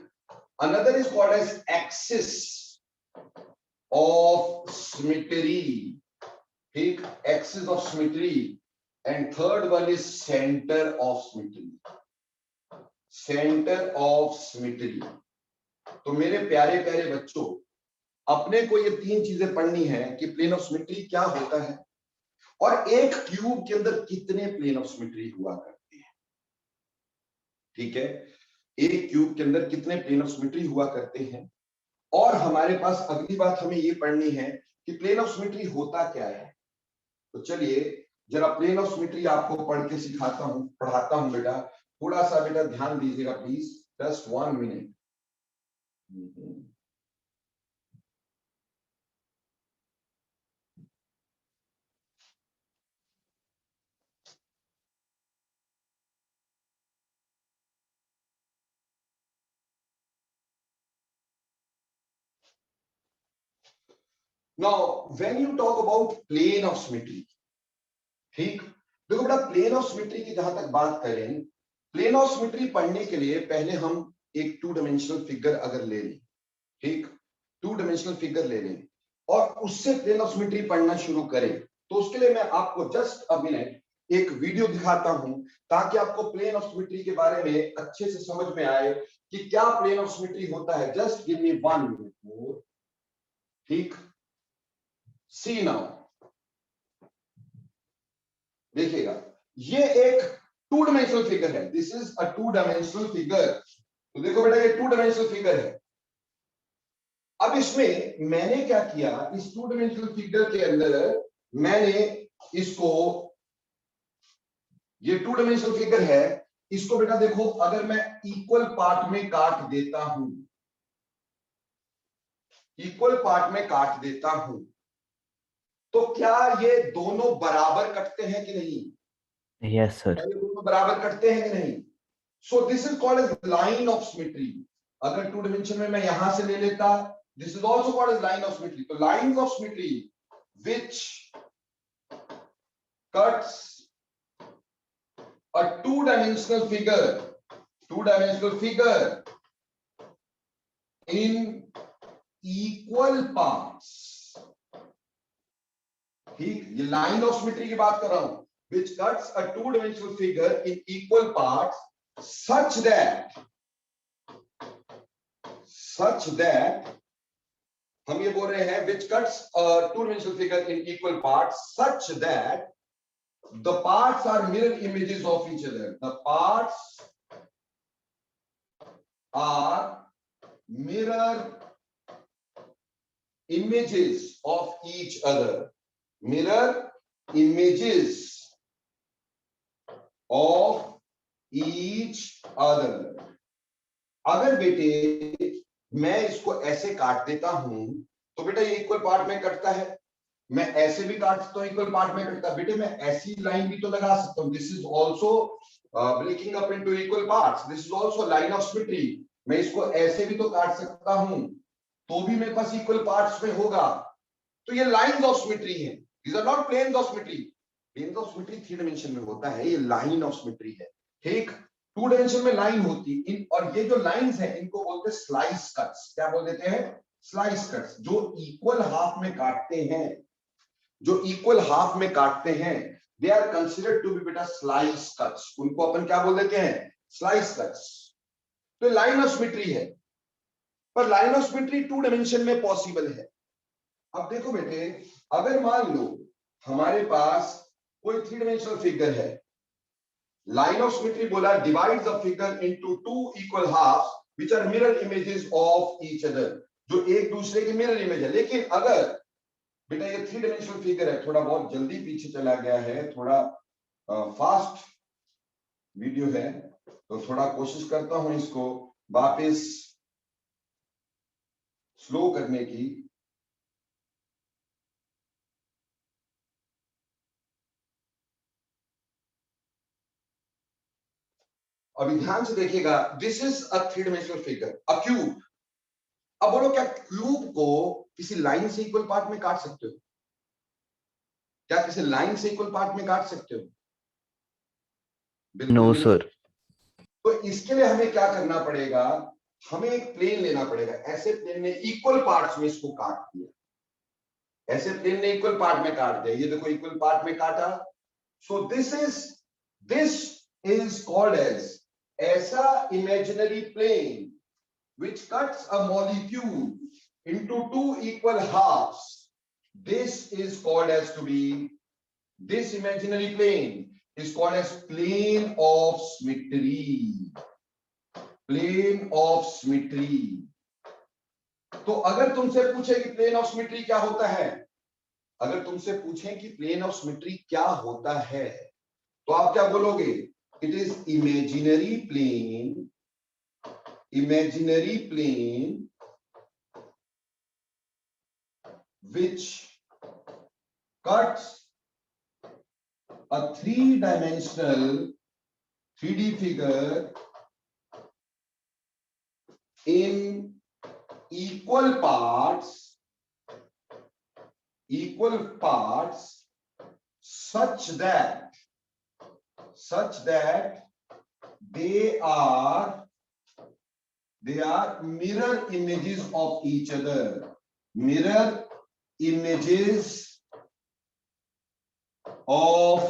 another is called as axis of symmetry. ठीक, axis of symmetry. And third one is center of symmetry. Center of symmetry. तो मेरे प्यारे प्यारे बच्चों, अपने को ये 3 चीजें पढ़नी है कि प्लेन ऑफ सिमेट्री क्या होता है और एक क्यूब के अंदर कितने प्लेन ऑफ सिमेट्री हुआ करते हैं। ठीक है, एक क्यूब के अंदर कितने प्लेन ऑफ सिमेट्री हुआ करते हैं, और हमारे पास अगली बात हमें ये पढ़नी है कि प्लेन ऑफ सिमेट्री होता क्या है। तो चलिए जरा प्लेन ऑफ सिमेट्री आपको पढ़ के सिखाता हूं, पढ़ाता हूं बेटा। थोड़ा सा बेटा ध्यान दीजिएगा please, just 1 minute. Now, when you talk about plane of symmetry, ठीक, देखो बेटा प्लेन ऑफ सिमेट्री की जहां तक बात करें, प्लेन ऑफ सिमेट्री पढ़ने के लिए पहले हम एक 2 डायमेंशनल फिगर अगर ले लें, ठीक, 2 डायमेंशनल फिगर ले लें और उससे प्लेन ऑफ सिमेट्री पढ़ना शुरू करें, तो उसके लिए मैं आपको जस्ट अ मिनट एक वीडियो दिखाता हूं ताकि आपको प्लेन ऑफ सिमेट्री के बारे में अच्छे से समझ में आए कि क्या प्लेन ऑफ सिमेट्री होता है। जस्ट गिव मी 1 मिनट मोर। ठीक, सी नाउ, देखिएगा ये एक 2 डायमेंशनल फिगर है, this is a 2 dimensional figure. तो देखो बेटा ये 2 डायमेंशनल फिगर है। अब इसमें मैंने क्या किया, इस 2 डायमेंशनल फिगर के अंदर मैंने इसको, ये 2 डायमेंशनल फिगर है, इसको बेटा देखो अगर मैं इक्वल पार्ट में काट देता हूं, इक्वल पार्ट में काट देता हूं, तो क्या ये दोनों बराबर कटते हैं कि नहीं? Yes, sir. ये दोनों बराबर कटते हैं कि नहीं? So this is called as line of symmetry. अगर 2 डायमेंशन में मैं यहां से ले लेता, this is also called as line of symmetry. तो lines of symmetry which cuts a 2-dimensional figure in equal parts, ठीक, ये लाइन ऑफ सिमेट्री की बात कर रहा हूं, which cuts a two-dimensional figure in equal parts such that हम ये बोल रहे हैं which cuts a two-dimensional figure in equal parts such that the parts are mirror images of each other. The parts are mirror images of each other. Mirror images of each other. अगर बेटे मैं इसको ऐसे काट देता हूं तो बेटा ये इक्वल पार्ट में कटता है, मैं ऐसे भी काट सकता हूं इक्वल पार्ट में कटता है, बेटे मैं ऐसी लाइन भी तो लगा सकता हूं, this is also breaking up into equal parts, this is also line of symmetry, मैं इसको ऐसे भी तो काट सकता हूं तो भी मेरे पास इक्वल पार्ट्स में होगा, तो ये लाइंस ऑफ सिमेट्री है, these are not planes of symmetry. Planes of symmetry 3 dimension में होता है, ये लाइन ऑफ सिमेट्री है, ठीक, 2 डायमेंशन में लाइन होती इन, और ये जो लाइंस है इनको बोलते हैं स्लाइस कट्स, क्या बोल देते हैं, स्लाइस कट्स, जो इक्वल हाफ में काटते हैं, जो इक्वल हाफ में काटते हैं, they are considered to be बेटा स्लाइस कट्स, उनको अपन क्या बोल देते हैं, स्लाइस कट्स, तो लाइन ऑफ सिमेट्री है, पर लाइन ऑफ सिमेट्री 2 डायमेंशन में पॉसिबल है। अब देखो बेटे, अगर मान लो हमारे पास कोई 3 डायमेंशनल फिगर है, लाइन ऑफ सिमेट्री बोला divides the figure into 2 equal halves which are mirror images of each other, जो एक दूसरे की मिरर इमेज है, लेकिन अगर बेटा ये 3 डायमेंशनल फिगर है, थोड़ा बहुत जल्दी पीछे चला गया है, थोड़ा फास्ट वीडियो है, तो थोड़ा कोशिश करता हूं इसको वापस स्लो करने की। अभी ध्यान से देखिएगा, this is a 3 dimensional figure, a cube. अब बोलो क्या क्यूब को किसी लाइन से इक्वल पार्ट में काट सकते हो, क्या किसी लाइन से इक्वल पार्ट में काट सकते हो, बिल्कुल नो नहीं। सर। तो इसके लिए हमें क्या करना पड़ेगा, हमें एक प्लेन लेना पड़ेगा, ऐसे प्लेन में इक्वल पार्ट्स में इसको काट दिया, ऐसे प्लेन ने इक्वल पार्ट में काट दिया, ये देखो इक्वल पार्ट में काटा, so this is called as ऐसा imaginary plane which cuts a molecule into 2 equal halves, this is called as to be, this imaginary plane is called as plane of symmetry, plane of symmetry। तो अगर तुमसे पूछे कि प्लेन ऑफ सिमेट्री क्या होता है, अगर तुमसे पूछें कि प्लेन ऑफ सिमेट्री क्या होता है, तो आप क्या बोलोगे, it is imaginary plane, imaginary plane which cuts a 3-dimensional 3D figure in equal parts such that they are mirror images of each other, mirror images of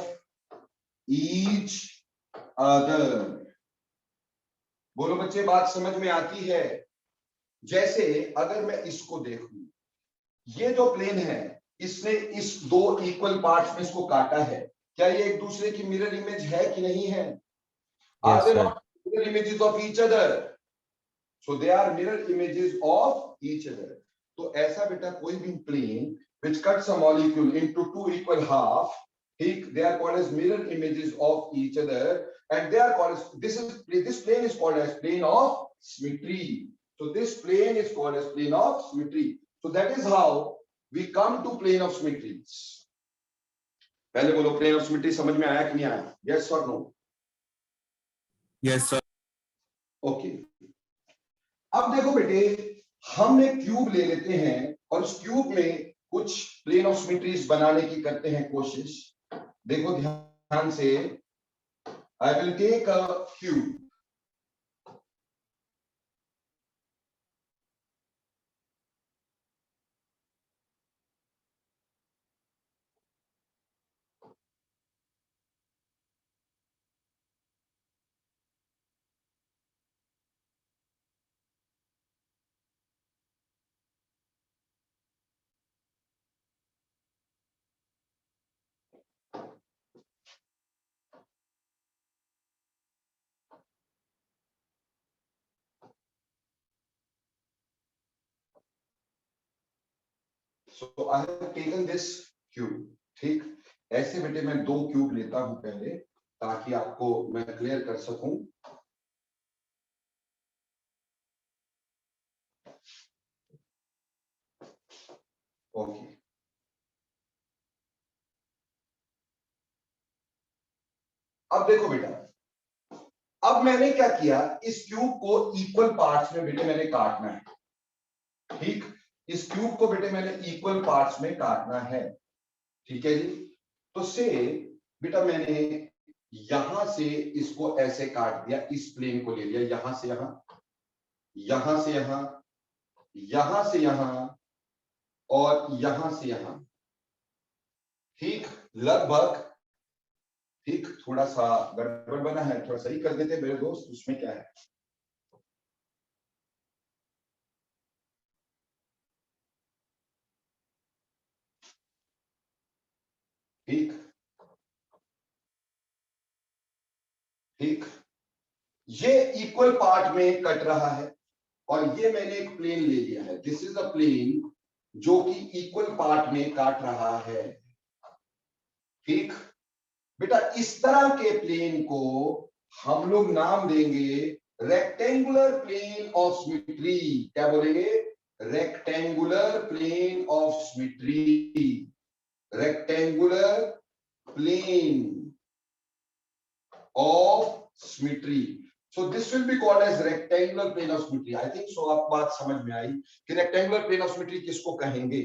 each other। बोलो बच्चे, बात समझ में आती है? जैसे अगर मैं इसको देखूं, ये जो प्लेन है इसने इस 2 इक्वल पार्ट्स में इसको काटा है, क्या ये एक दूसरे की मिरर इमेज है कि नहीं है? Yes, Are they sir. not mirror images of each other? So they are mirror images of each other. तो ऐसा बेटा कोई भी plane which cuts a molecule into 2 equal half, they are called as mirror images of each other, and they are called as, this plane is called as plane of symmetry. So this plane is called as plane of symmetry. So that is how we come to plane of symmetry. पहले बोलो, plane of symmetry समझ में आया कि नहीं आया? Yes or no? Yes, sir. Okay. अब देखो बेटे, हम एक क्यूब ले लेते हैं और उस क्यूब में कुछ प्लेन ऑफ सिमेट्रीज बनाने की करते हैं कोशिश। देखो ध्यान से, I will take a cube, so I have taken this cube, ठीक। ऐसे बेटे मैं 2 क्यूब लेता हूं पहले, ताकि आपको मैं क्लियर कर सकूं। ओके, अब देखो बेटा, अब मैंने क्या किया, इस क्यूब को इक्वल पार्ट्स में बेटे मैंने काटना है, ठीक। इस क्यूब को बेटे मैंने इक्वल पार्ट्स में काटना है, ठीक है जी। तो से बेटा मैंने यहां से इसको ऐसे काट दिया, इस प्लेन को ले लिया, यहां से यहां, यहां से यहां, यहां से यहां और यहां से यहां, ठीक। लगभग, ठीक, थोड़ा सा गड़बड़ बना है, थोड़ा सही कर देते मेरे दोस्त, उसमें क्या है। ठीक, ठीक, ये इक्वल पार्ट में कट रहा है, और ये मैंने एक प्लेन ले लिया है, दिस इज अ प्लेन जो कि इक्वल पार्ट में काट रहा है, ठीक। बेटा इस तरह के प्लेन को हम लोग नाम देंगे रेक्टेंगुलर प्लेन ऑफ सिमेट्री। क्या बोलेंगे? Rectangular plane of symmetry, rectangular plane of symmetry. So this will be called as rectangular plane of symmetry. I think so आप बात समझ में आई कि rectangular plane of symmetry किसको कहेंगे,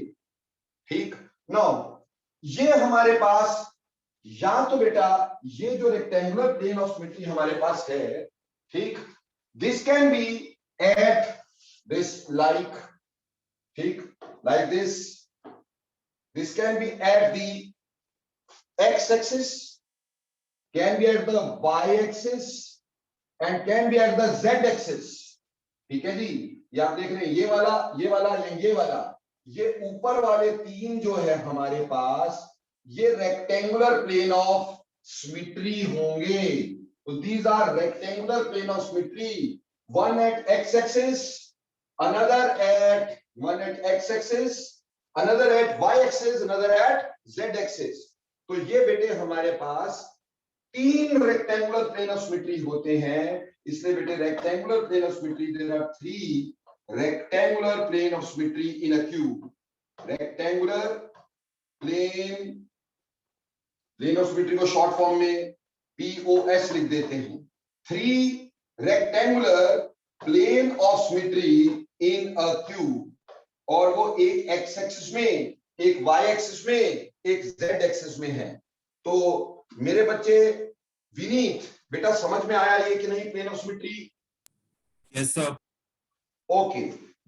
ठीक। Now ये हमारे पास, या तो बेटा ये जो rectangular plane of symmetry हमारे पास है, ठीक, this can be at this like, ठीक, like this can be at the x axis, can be at the y-axis and can be at the z-axis, ठीक है जी। ये आप देख रहे हैं, ये वाला, ये वाला, ये वाला, ये ऊपर वाले तीन जो है हमारे पास, ये रेक्टेंगुलर प्लेन ऑफ सिमेट्री होंगे। तो these are rectangular plane of symmetry, one at x-axis, another at one at x-axis, another at y-axis, another at z-axis। तो ये बेटे हमारे पास तीन रेक्टेंगुलर प्लेन ऑफ सिमेट्री होते हैं, इसलिए बेटे rectangular plane of symmetry, there are 3 rectangular plane of symmetry in a cube. Rectangular plane of symmetry को शॉर्ट फॉर्म में POS लिख देते हैं। 3 rectangular plane of symmetry in a cube, और वो एक एक्स एक्सिस में, एक वाई एक्सिस में, एक जेड एक्सिस में है। तो मेरे बच्चे विनीत, बेटा समझ में आया ये कि नहीं plane of symmetry? Yes, sir. Okay,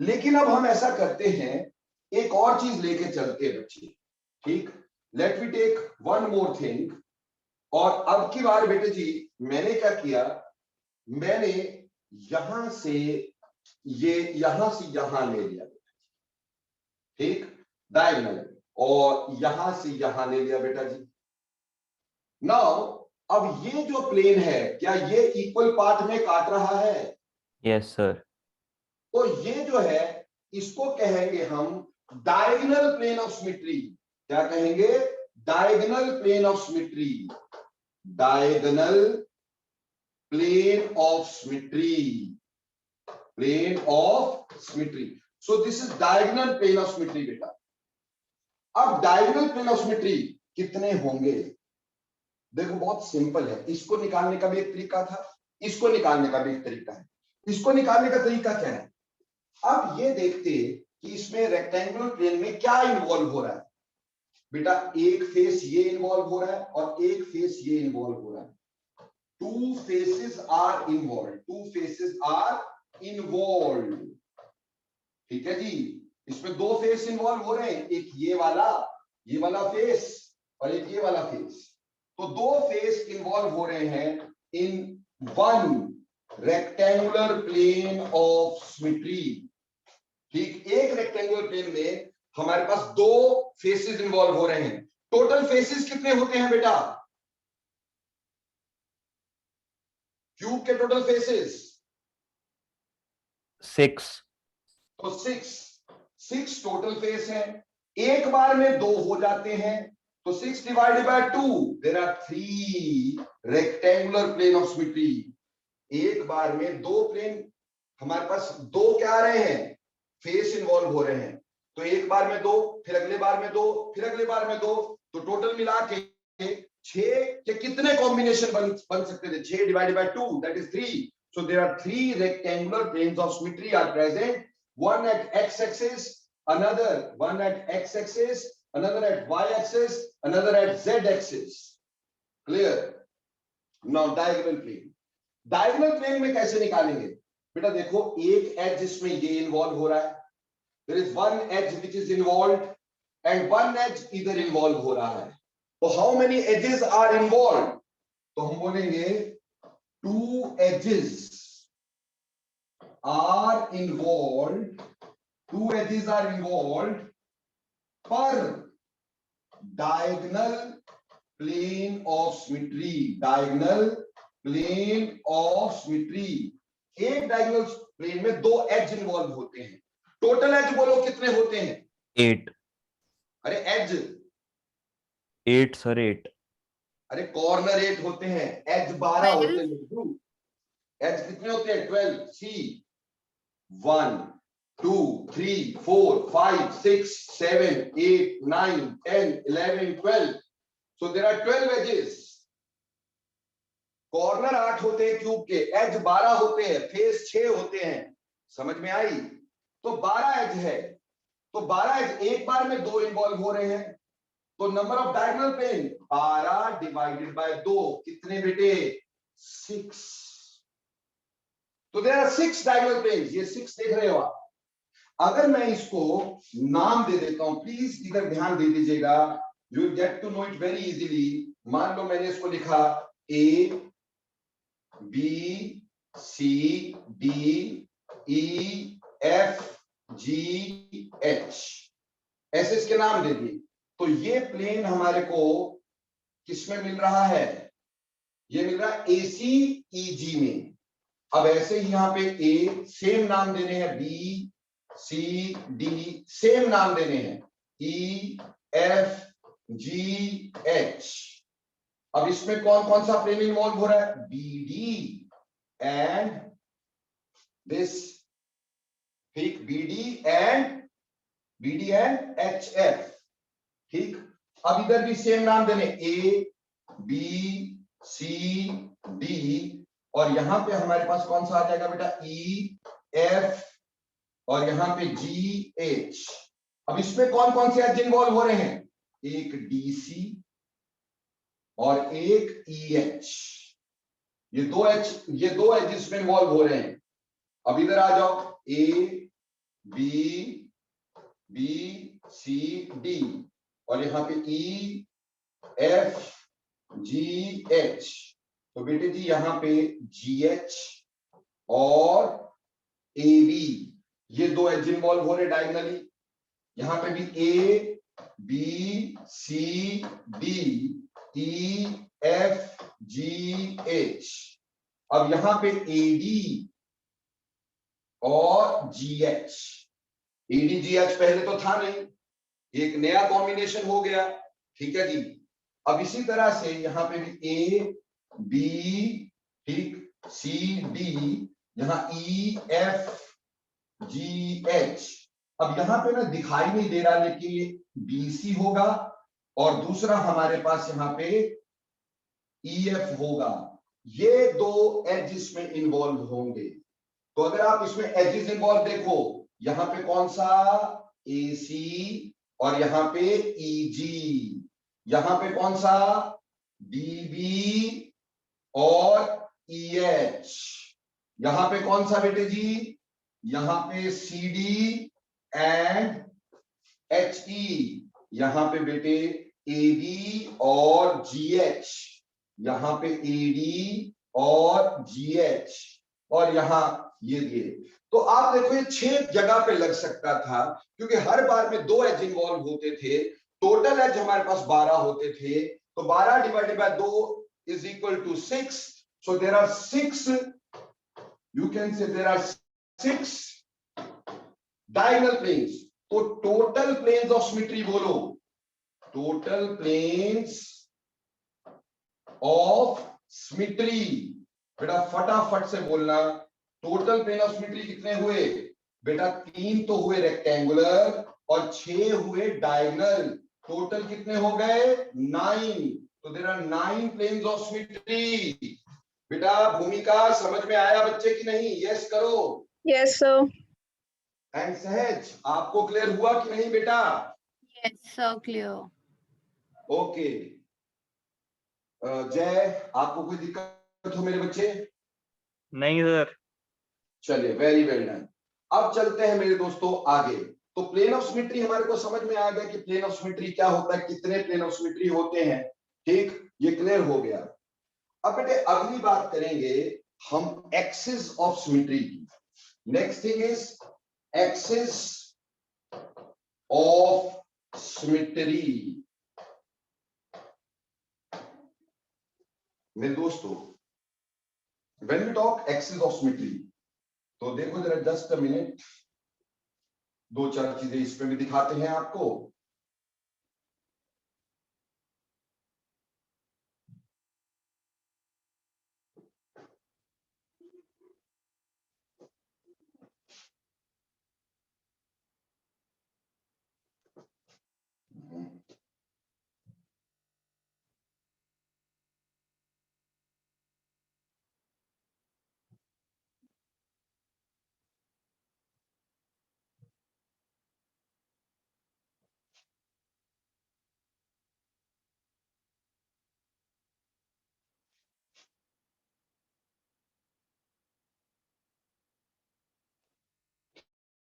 लेकिन अब हम ऐसा करते हैं, एक और चीज लेके चलते हैं बच्चे, ठीक। Let we take one more thing. और अब की बार बेटे जी मैंने क्या किया, मैंने यहां से ये, यहां से यहां ले लिया, ठीक, डायगोनल, और यहां से यहां ले लिया बेटा जी। नाउ अब ये जो प्लेन है, क्या ये इक्वल पार्ट में काट रहा है? Yes, sir. तो ये जो है, इसको कहेंगे हम डायगोनल प्लेन ऑफ सिमेट्री। क्या कहेंगे? Diagonal plane of symmetry, diagonal plane of symmetry, plane of symmetry. So this is diagonal plane of symmetry बेटा। अब डायगोनल प्लेन ऑफ सिमेट्री कितने होंगे? देखो बहुत सिंपल है, इसको निकालने का भी एक तरीका था, इसको निकालने का भी एक तरीका है। इसको निकालने का तरीका क्या है? अब ये देखते कि इसमें रेक्टेंगुलर प्लेन में क्या इन्वॉल्व हो रहा है। बेटा एक फेस ये इन्वॉल्व हो रहा है और एक फेस ये इन्वॉल्व हो रहा है। Two faces are involve, two faces are involve, ठीक है जी। इसमें 2 फेस इन्वॉल्व हो रहे हैं, एक ये वाला फेस और एक ये वाला फेस। तो 2 फेस इन्वॉल्व हो रहे हैं in one rectangular plane of symmetry, ठीक। एक रेक्टेंगुलर प्लेन में हमारे पास 2 फेसेस इन्वॉल्व हो रहे हैं। टोटल फेसेस कितने होते हैं बेटा? क्यूब के टोटल फेसेस 6. तो 6 टोटल फेस हैं। एक बार में 2 हो जाते हैं, तो 6 divided by 2, there are 3 rectangular plane of symmetry. एक बार में 2 प्लेन हमारे पास 2 क्या आ रहे हैं, फेस इन्वॉल्व हो रहे हैं, तो एक बार में 2, फिर अगले बार में 2, फिर अगले बार में 2, तो टोटल मिला के 6 के कितने कॉम्बिनेशन बन सकते थे, 6 divided by 2, that is 3. So there are 3 rectangular planes of symmetry are present, one at x-axis, another one at x-axis, another at y-axis, another at z-axis. Clear? Now diagonal plane. Diagonal plane में कैसे निकालेंगे बेटा, देखो एक एज इसमें ये इन्वॉल्व हो रहा है, there is one edge which is involved and one edge इधर इन्वॉल्व हो रहा है, तो how many edges are involved, तो हम बोलेंगे 2 edges are involved, 2 edges are involved per diagonal plane of symmetry, diagonal plane of symmetry. एक डायगोनल प्लेन में 2 एज इन्वॉल्व होते हैं, टोटल एज बोलो कितने होते हैं, 8. अरे एज 8 सर, 8. अरे कॉर्नर 8 होते हैं, एज 12 होते हैं, एज कितने होते हैं 12. सी 1 2 3 4 5 6 7 8 9 10 11 12, so there are 12 edges. Corner 8 होते हैं क्यूब के, एज 12 होते हैं, फेस 6 होते हैं, समझ में आई, तो 12 एज है, तो 12 एज एक बार में 2 इन्वॉल्व हो रहे हैं, तो number of diagonal plane 12 divided by 2 कितने बेटे 6, तो देयर आर 6 डायगोनल प्लेन्स, ये 6 देख रहे हो आप. अगर मैं इसको नाम दे देता हूं, प्लीज इधर ध्यान दे दीजिएगा, you will get to know it very easily. मान लो मैंने इसको लिखा A B C D E F G H, ऐसे इसके नाम दे दिए, तो ये प्लेन हमारे को किसमें मिल रहा है, ये मिल रहा है एसी ईजी में. अब ऐसे ही यहां पे ए सेम नाम देने हैं, बी सी डी सेम नाम देने हैं, ई एफ जी एच. अब इसमें कौन कौन सा प्लेन इन्वॉल्व हो रहा है, बी डी एंड दिस, ठीक, B D and H F, ठीक. अब इधर भी सेम नाम देने, ए बी सी डी, और यहां पे हमारे पास कौन सा आ जाएगा बेटा, ई एफ, और यहां पे जी एच. अब इसमें कौन कौन से एज इन्वॉल्व हो रहे हैं, एक डीसी और एक ई एच, ये दो एज इसमें इन्वॉल्व हो रहे हैं. अब इधर आ जाओ, ए बी सी डी, और यहां पे ई एफ जी एच, तो बेटे जी यहां पे जी एच और ए बी, ये 2 एज इन्वॉल्व हो रहे डायगोनली. यहां पे भी A B C D E F G H. अब यहां पे ए डी और G H, A D G H पहले तो था नहीं, एक नया कॉम्बिनेशन हो गया, ठीक है जी. अब इसी तरह से यहां पे भी ए बी, ठीक, सी डी, यहां ई एफ जी एच. अब यहां पे ना दिखाई नहीं दे रहा, लेकिन ये बीसी होगा और दूसरा हमारे पास यहां पे ई एफ होगा, ये 2 एज इसमें इन्वॉल्व होंगे. तो अगर आप इसमें एजेस इन्वॉल्व देखो, यहां पे कौन सा ए सी और यहां पे ई जी, यहां पे कौन सा डी बी और ई एच, यहां पे कौन सा बेटे जी, यहां पे C D and H E, यहां पे बेटे ए बी और जी एच, यहां पे ए डी और जी एच, और यहां ये दिए. तो आप देखो ये 6 जगह पे लग सकता था, क्योंकि हर बार में 2 एज इन्वॉल्व होते थे, टोटल एज हमारे पास 12 होते थे, तो 12 divided by 2 is equal to 6. So there are 6, you can say there are 6 diagonal planes. तो टोटल प्लेन्स ऑफ सिमेट्री बोलो, टोटल प्लेन्स ऑफ सिमेट्री। बेटा फटाफट से बोलना, टोटल प्लेन ऑफ सिमेट्री कितने हुए बेटा? 3 तो हुए रेक्टेंगुलर और 6 हुए डायगोनल। टोटल कितने हो गए? 9। तो there are 9 planes of symmetry. बेटा भूमिका समझ में आया बच्चे की नहीं? यस करो। Yes, sir. एंड सहज आपको क्लियर हुआ कि नहीं बेटा? Yes, sir, clear. ओके। जय आपको कोई दिक्कत हो मेरे बच्चे? नहीं सर। चलिए वेरी वेल डन। अब चलते हैं मेरे दोस्तों आगे। तो प्लेन ऑफ सिमेट्री हमारे को समझ में आ गया कि प्लेन ऑफ सिमेट्री क्या होता है, कितने प्लेन ऑफ सिमेट्री होते हैं। ठीक, ये क्लियर हो गया। अब बेटे अगली बात करेंगे हम एक्सिस ऑफ सिमेट्री की। Next thing is axis of symmetry. मेरे दोस्तों when we talk axis of symmetry, तो देखो जरा जस्ट अ मिनट, 2-4 चीजें इसमें भी दिखाते हैं आपको।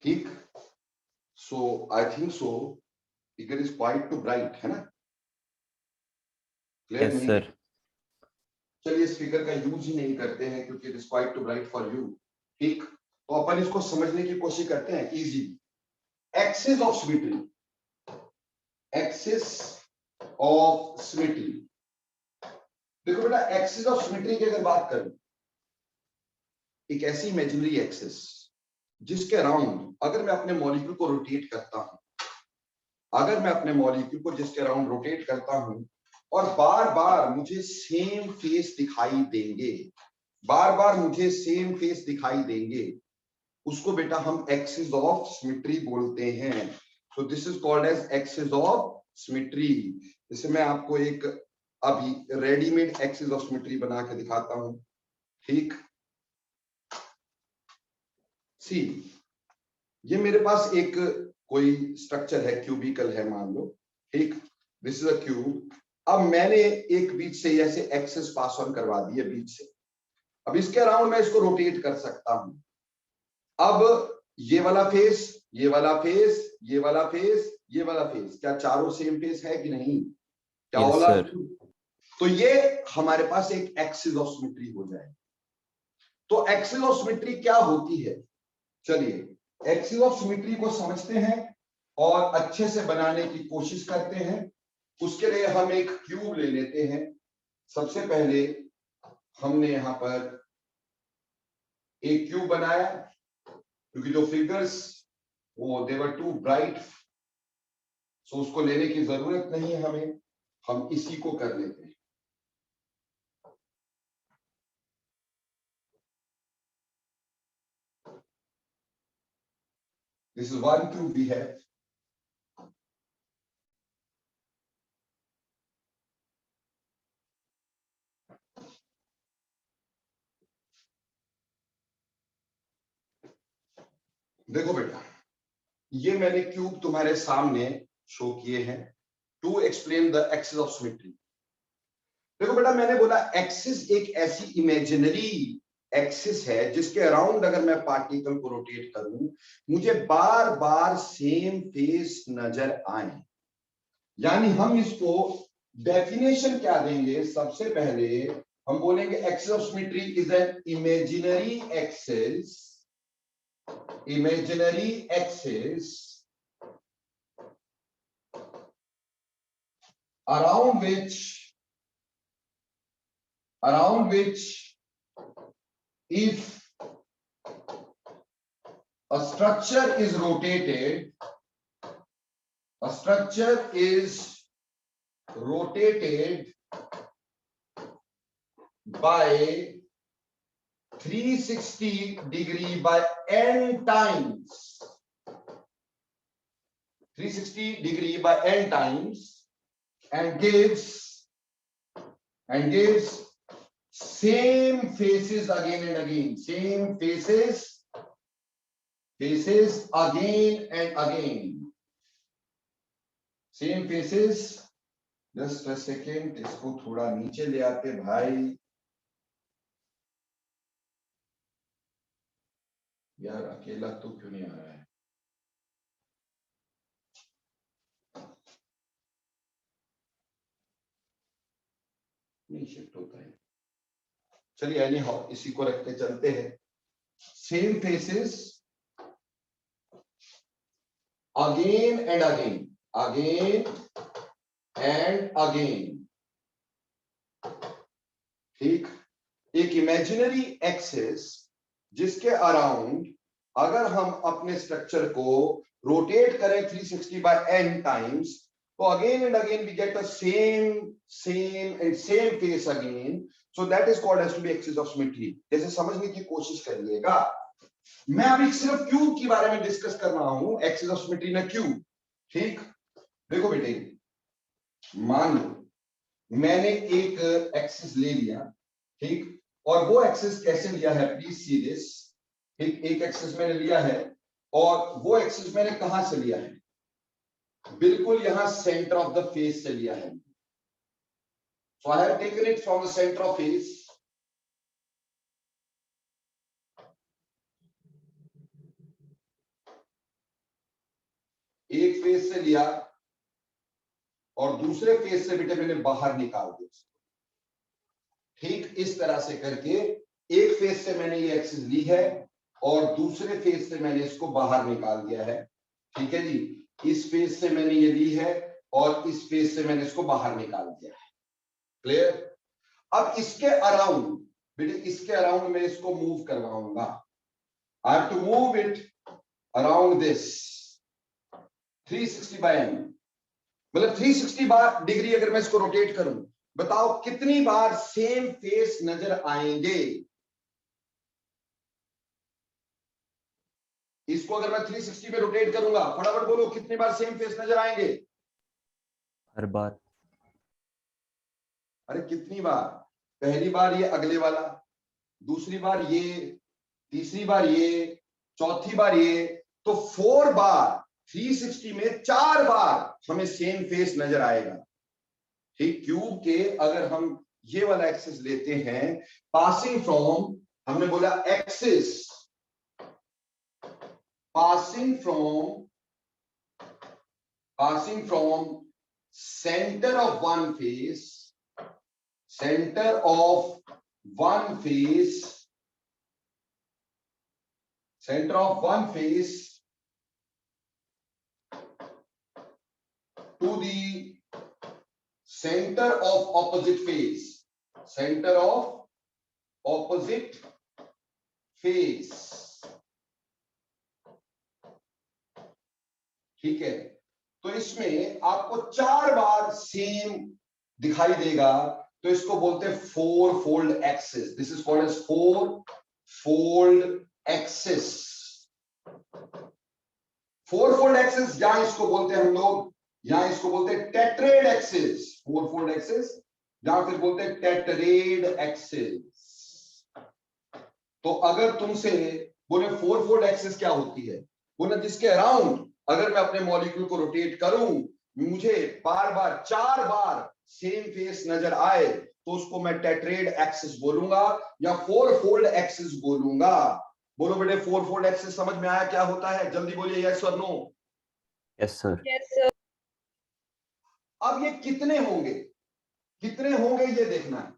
ठीक, so I think so figure is quite too bright, है ना? क्लियर यस नहीं? सर। चलिए इस फिगर का यूज ही नहीं करते हैं क्योंकि it is quite too bright for you. ठीक, तो अपन इसको समझने की कोशिश करते हैं easy. Axis of symmetry, axis of symmetry. देखो बेटा एक्सिस ऑफ सिमेट्री की अगर बात करें, एक ऐसी इमेजिनरी एक्सिस जिसके अराउंड अगर मैं अपने मॉलिक्यूल को रोटेट करता हूं, अगर मैं अपने मॉलिक्यूल को जिसके अराउंड रोटेट करता हूं और बार बार मुझे सेम फेस दिखाई देंगे, बार बार मुझे सेम फेस दिखाई देंगे, उसको बेटा हम एक्सिस ऑफ सिमेट्री बोलते हैं। So this is called as axis of symmetry. जैसे मैं आपको एक अभी रेडीमेड एक्सिस ऑफ सिमेट्री बना के दिखाता हूं। ठीक, सी ये मेरे पास एक कोई स्ट्रक्चर है, क्यूबिकल है मान लो। ठीक, दिस इज अ क्यूब। अब मैंने एक बीच से ऐसे एक्सिस पास ऑन करवा दी है बीच से। अब इसके अराउंड मैं इसको रोटेट कर सकता हूं। अब ये वाला फेस, ये वाला फेस, ये वाला फेस, ये वाला फेस, क्या चारों सेम फेस है कि नहीं? क्या Yes, ऑल आर? sir. तो ये हमारे पास एक एक्सिस ऑफ सिमेट्री हो जाए। तो एक्सिस ऑफ सिमेट्री क्या होती है? चलिए एक्सिस ऑफ सिमेट्री को समझते हैं और अच्छे से बनाने की कोशिश करते हैं। उसके लिए हम एक क्यूब ले लेते हैं। सबसे पहले हमने यहां पर एक क्यूब बनाया क्योंकि जो फिगर्स वो दे वर टू ब्राइट, सो उसको लेने की जरूरत नहीं है हमें, हम इसी को कर लेते हैं। This is one cube we have. देखो बेटा ये मैंने क्यूब तुम्हारे सामने शो किए हैं to explain the axis of symmetry. देखो बेटा मैंने बोला एक्सिस एक ऐसी इमेजिनरी एक्सिस है जिसके अराउंड अगर मैं पार्टिकल को रोटेट करूं मुझे बार बार सेम फेस नजर आए। यानी हम इसको डेफिनेशन क्या देंगे? सबसे पहले हम बोलेंगे axis of symmetry is an imaginary axis, imaginary axis around which if a structure is rotated a structure is rotated by 360 degree by n times, 360 degree by n times, and gives same faces again and again, same faces again and again, same faces. Just a second, इसको थोड़ा नीचे ले आते भाई, यार अकेला तो क्यों नहीं आ रहा है? नहीं शिफ्ट होता है, चलिए एनी हाउ इसी को रखते चलते हैं। Same faces again and again, again and again, ठीक। एक इमेजिनरी एक्सिस जिसके अराउंड अगर हम अपने स्ट्रक्चर को रोटेट करें 360 बाय n टाइम्स, तो again and again we get a same face again, so that is called as to be axis of symmetry. जैसे समझने की कोशिश करिएगा, मैं अभी सिर्फ क्यूब के बारे में डिस्कस कर रहा हूं, एक्सिस ऑफ सिमेट्री में क्यूब, ठीक। देखो बेटे, मान लो मैंने एक एक्सिस ले लिया, ठीक, और वो एक्सिस कैसे लिया है, प्लीज सी दिस, ठीक। एक एक्सिस मैंने लिया है और वो एक्सिस मैंने कहां से लिया है, बिल्कुल यहां सेंटर ऑफ द फेस से लिया है। So I have taken it from the centre of face, एक फेस से लिया और दूसरे फेस से बेटे मैंने बाहर निकाल दिया, ठीक। इस तरह से करके एक फेस से मैंने ये एक्सिस ली है और दूसरे फेस से मैंने इसको बाहर निकाल दिया है, ठीक है जी। इस फेस से मैंने ये ली है और इस फेस से मैंने इसको बाहर निकाल दिया है, क्लियर। अब इसके अराउंड बेटे, इसके अराउंड मैं इसको मूव करवाऊंगा, I have to move it around this 360 by n, मतलब 360 डिग्री अगर मैं इसको रोटेट करूं, बताओ कितनी बार सेम फेस नजर आएंगे। इसको अगर मैं 360 में रोटेट करूंगा, फटाफट बोलो कितनी बार सेम फेस नजर आएंगे? हर बार। अरे कितनी बार? पहली बार ये अगले वाला, दूसरी बार ये, तीसरी बार ये, चौथी बार ये, तो 4 बार 360 में 4 बार हमें सेम फेस नजर आएगा, ठीक। क्यूब के अगर हम ये वाला एक्सिस लेते हैं, पासिंग फ्रॉम, हमने बोला axis passing from center of one face to the center of opposite face, ठीक है। तो इसमें आपको 4 बार सेम दिखाई देगा, तो इसको बोलते हैं 4 fold axis. This is called as 4 fold axis. 4 fold axis, या इसको बोलते हैं हम लोग, या इसको बोलते हैं टेट्रेड एक्सिस। 4 फोल्ड एक्सिस या फिर बोलते हैं टेट्रेड एक्सिस। तो अगर तुमसे बोले 4 फोल्ड एक्सिस क्या होती है, बोले जिसके अराउंड अगर मैं अपने मॉलिक्यूल को रोटेट करूं, मुझे बार बार 4 बार सेम फेस नजर आए, तो उसको मैं टेट्रेड एक्सिस बोलूंगा या 4 फोल्ड एक्सिस बोलूंगा। बोलो बेटे 4 फोल्ड एक्सिस समझ में आया क्या होता है? जल्दी बोलिए यस और no. Yes sir. Yes, sir. अब ये कितने होंगे ये देखना है।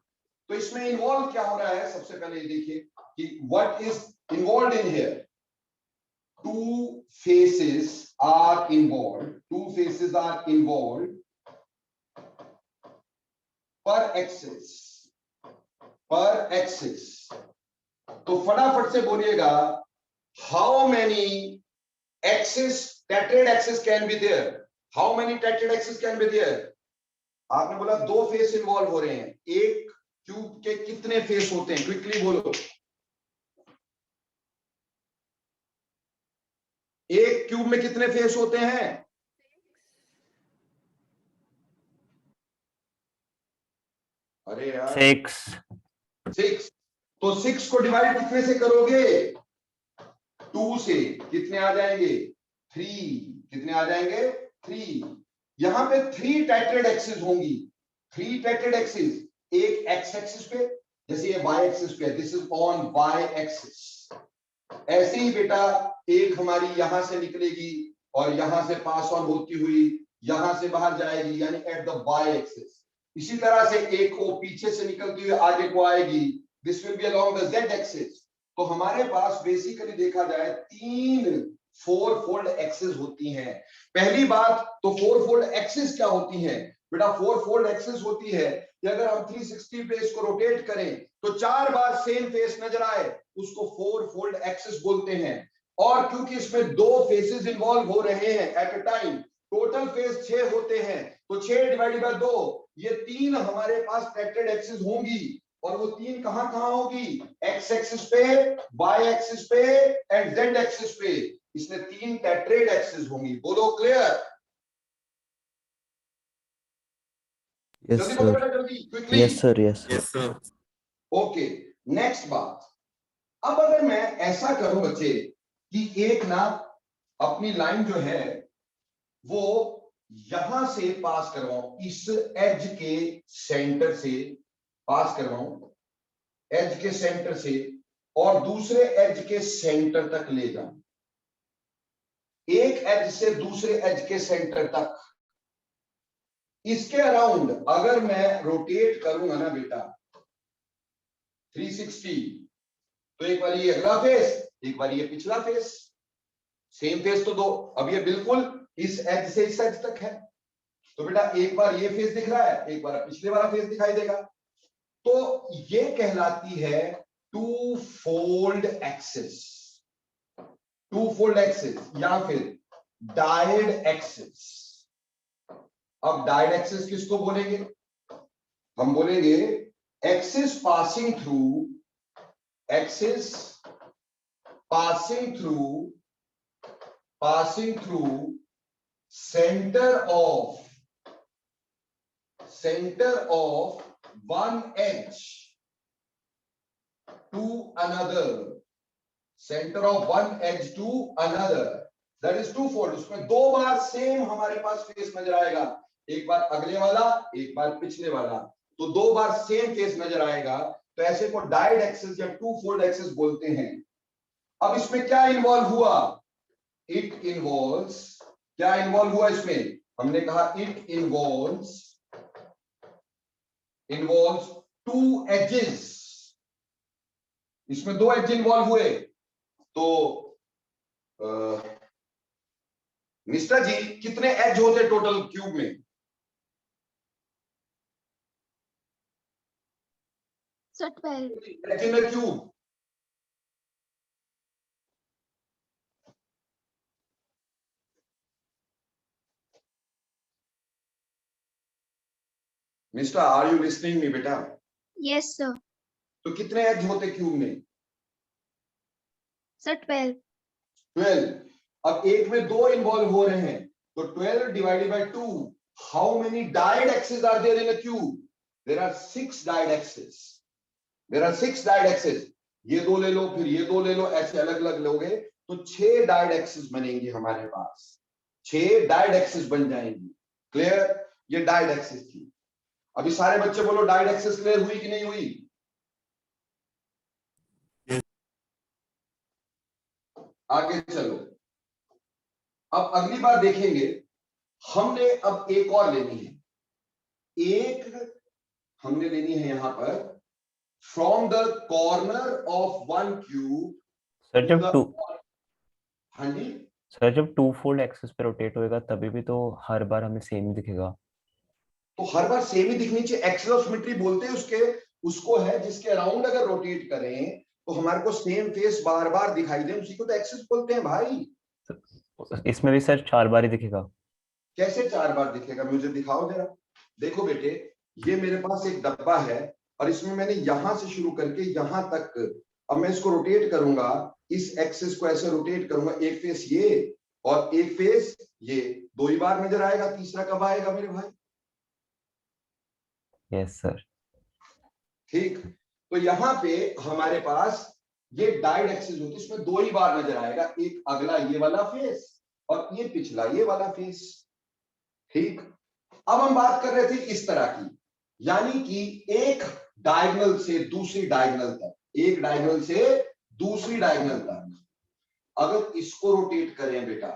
तो इसमें इन्वॉल्व क्या हो रहा है, सबसे पहले ये देखिए कि what is involve in here. 2 faces are involved per axis। तो फटाफट से बोलिएगा, how many axis, tetrad axis can be there? How many tetrahedral axis can be there? आपने बोला दो फेस इन्वॉल्व हो रहे हैं, एक क्यूब के कितने फेस होते हैं? क्विकली बोलो। एक क्यूब में कितने फेस होते हैं? अरे यार 6। तो 6 को डिवाइड कितने से करोगे? 2 से। कितने आ जाएंगे? 3। कितने आ जाएंगे? 3। यहां पे 3 टेट्राहेड्रल एक्सिस होंगी। 3 टेट्राहेड्रल एक्सिस, एक एक्स एक्सिस पे, जैसे ये वाई एक्सिस पे, this is on Y axis. ऐसे ही बेटा एक हमारी यहां से निकलेगी और यहां से पास ऑन होती हुई यहां से बाहर जाएगी, यानी एट द वाई एक्सिस। इसी तरह से एक को पीछे से निकलती हुई आगे को आएगी, this will B along the Z axis. तो हमारे पास बेसिकली देखा जाए 3 4 फोल्ड एक्सिस होती हैं। पहली बात तो 4 फोल्ड एक्सिस क्या होती हैं बेटा? 4 फोल्ड एक्सिस होती है कि अगर हम 360 पे इसको रोटेट करें तो 4 बार सेम फेस नजर आए, उसको 4 फोल्ड एक्सिस बोलते हैं। और क्योंकि इसमें 2 फेसेस इन्वॉल्व हो रहे हैं at a time, total face 6 होते हैं, तो 6 डिवाइडेड बाय 2, ये 3 हमारे पास टेट्राहेड्रल एक्सिस होंगी। और वो 3 कहां होगी? एक्स एक्सिस पे, वाई एक्सिस पे एंड जेड एक्सिस पे। इसमें 3 टेट्राहेड्रल एक्सिस होंगी। बोलो क्लियर? Yes, जल्दी बोलो sir. बेटा, जल्दी, quickly. Yes, sir. Yes, sir. Yes, sir. Okay, next बात। अब अगर मैं ऐसा करूं बच्चे कि एक ना अपनी लाइन जो है वो यहां से पास करवाऊं, इस एज के सेंटर से पास करवाऊं, एज के सेंटर से, और दूसरे एज के सेंटर तक ले जाऊं, एक एज से दूसरे एज के सेंटर तक। इसके अराउंड अगर मैं रोटेट करूंगा ना बेटा 360, तो एक बार ये अगला फेस, एक बार ये पिछला फेस, सेम फेस तो दो। अब ये बिल्कुल इस एज से इस एज तक है, तो बेटा एक बार ये फेस दिख रहा है, एक बार पिछले वाला फेस दिखाई देगा। तो ये कहलाती है two fold axis, two fold axis या फिर डायड एक्सिस। अब डायड एक्सिस किसको बोलेंगे? हम बोलेंगे axis passing through, axis passing through center of one edge to another, center of one edge to another, that is twofold। उसमें 2 बार सेम हमारे पास फेस नजर आएगा, एक बार अगले वाला, एक बार पिछले वाला, तो 2 बार सेम फेस नजर आएगा। तो ऐसे को डायड एक्सिस या टू फोल्ड एक्सिस बोलते हैं। अब इसमें क्या इन्वॉल्व हुआ? इट इन्वॉल्व्स, क्या इन्वॉल्व हुआ इसमें? हमने कहा इट इन्वॉल्व्स टू एजेस। इसमें 2 एज इन्वॉल्व हुए। तो मिस्टर जी कितने एज होते टोटल क्यूब में? So 12. Edge in a cube. Mister are you listening me बेटा? Yes, sir. तो कितने एज होते क्यूब में? Sir, 12. 12। अब एक में 2 इन्वॉल्व हो रहे हैं, तो 12 divided by 2, how many dyad axis are there in a cube? There are 6 dyad axis, there are 6 dyad axis. ये 2 ले लो, फिर ये 2 ले लो, ऐसे अलग अलग लोगे तो 6 डायड एक्सिस बनेंगे हमारे पास, 6 डायड एक्सिस बन जाएंगी। क्लियर? ये डायड एक्सिस थी। अभी सारे बच्चे बोलो डायड एक्सिस क्लियर हुई कि नहीं हुई? Yes. आगे चलो, अब अगली बार देखेंगे। हमने अब एक और लेनी है, एक हमने लेनी है यहां पर from the corner of one cube. Sir जब टू हाँ जी, सर जब टू फोल्ड एक्सिस पे रोटेट होएगा तभी भी तो हर बार हमें सेम ही दिखेगा। तो हर बार सेम ही दिखनी चाहिए, एक्सिस ऑफ सिमेट्री बोलते हैं उसके, उसको है जिसके अराउंड अगर रोटेट करें तो हमारे को सेम फेस बार बार दिखाई दे, उसी को तो एक्सिस बोलते हैं भाई। इसमें भी सर 4 बार ही दिखेगा। कैसे 4 बार दिखेगा, मुझे दिखाओ जरा। देखो बेटे, ये मेरे पास एक डब्बा है और इसमें मैंने यहां से शुरू करके यहां तक, अब मैं इसको रोटेट करूंगा, इस एक्सिस को ऐसे रोटेट करूंगा, एक फेस ये और एक फेस ये, 2 ही बार नजर आएगा, तीसरा कब आएगा मेरे भाई? Yes sir. ठीक, तो यहां पे हमारे पास ये डाइड एक्सिस होती है, इसमें 2 ही बार नजर आएगा, एक अगला ये वाला फेस और ये पिछला ये वाला फेस। ठीक, अब हम बात कर रहे थे इस तरह की, यानी कि एक डायगोनल से दूसरी डायगोनल तक, एक डायगोनल से दूसरी डायगोनल तक अगर इसको रोटेट करें बेटा,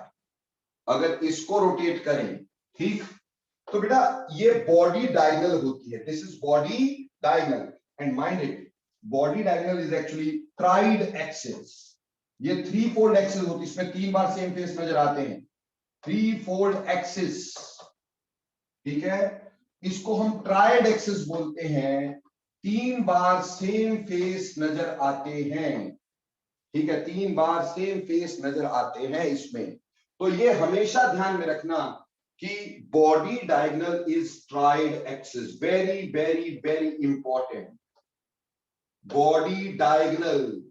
अगर इसको रोटेट करें, ठीक, तो बेटा ये बॉडी डायगोनल होती है, this is body diagonal and mind it, body diagonal is actually tried axis, ये 3 फोल्ड एक्सिस होती है, इसमें 3 बार सेम फेस नजर आते हैं, 3 फोल्ड एक्सिस, ठीक है, इसको हम ट्राइड एक्सिस बोलते हैं, 3 बार सेम फेस नजर आते हैं, ठीक है, 3 बार सेम फेस नजर आते हैं इसमें। तो ये हमेशा ध्यान में रखना कि body diagonal is tried axis, very very very important, body diagonal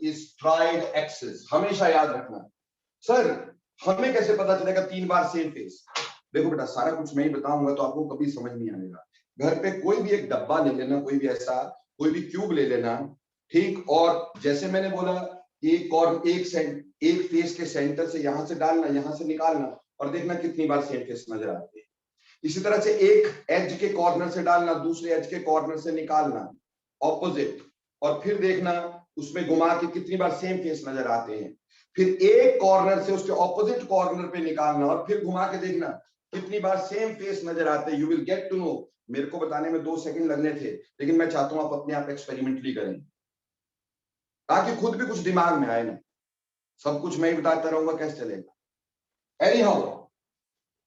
is tried axis, हमेशा याद रखना। सर हमें कैसे पता चलेगा 3 बार सेम फेस? देखो बेटा, सारा कुछ मैं ही बताऊंगा तो आपको कभी समझ नहीं आएगा। घर पे कोई भी एक डब्बा ले लेना, कोई भी ऐसा कोई भी क्यूब ले लेना, ठीक, और जैसे मैंने बोला एक और एक फेस के सेंटर से यहां से डालना, यहां से निकालना और देखना कितनी बार सेम फेस नजर आते हैं। इसी तरह से एक एज के कॉर्नर से डालना, दूसरे एज के कॉर्नर से निकालना ऑपोजिट, और फिर देखना उसमें घुमा के कितनी बार सेम फेस नजर आते हैं। फिर एक कॉर्नर से उसके ऑपोजिट कॉर्नर पे निकालना और फिर घुमा के देखना कितनी बार सेम फेस नजर आते हैं। You will get to know. मेरे को बताने में 2 सेकंड लगने थे, लेकिन मैं चाहता हूं आप अपने आप एक्सपेरिमेंटली करें ताकि खुद भी कुछ दिमाग में आए ना, सब कुछ मैं ही बताता रहूंगा कैसे चलेगा। एनी हाउ,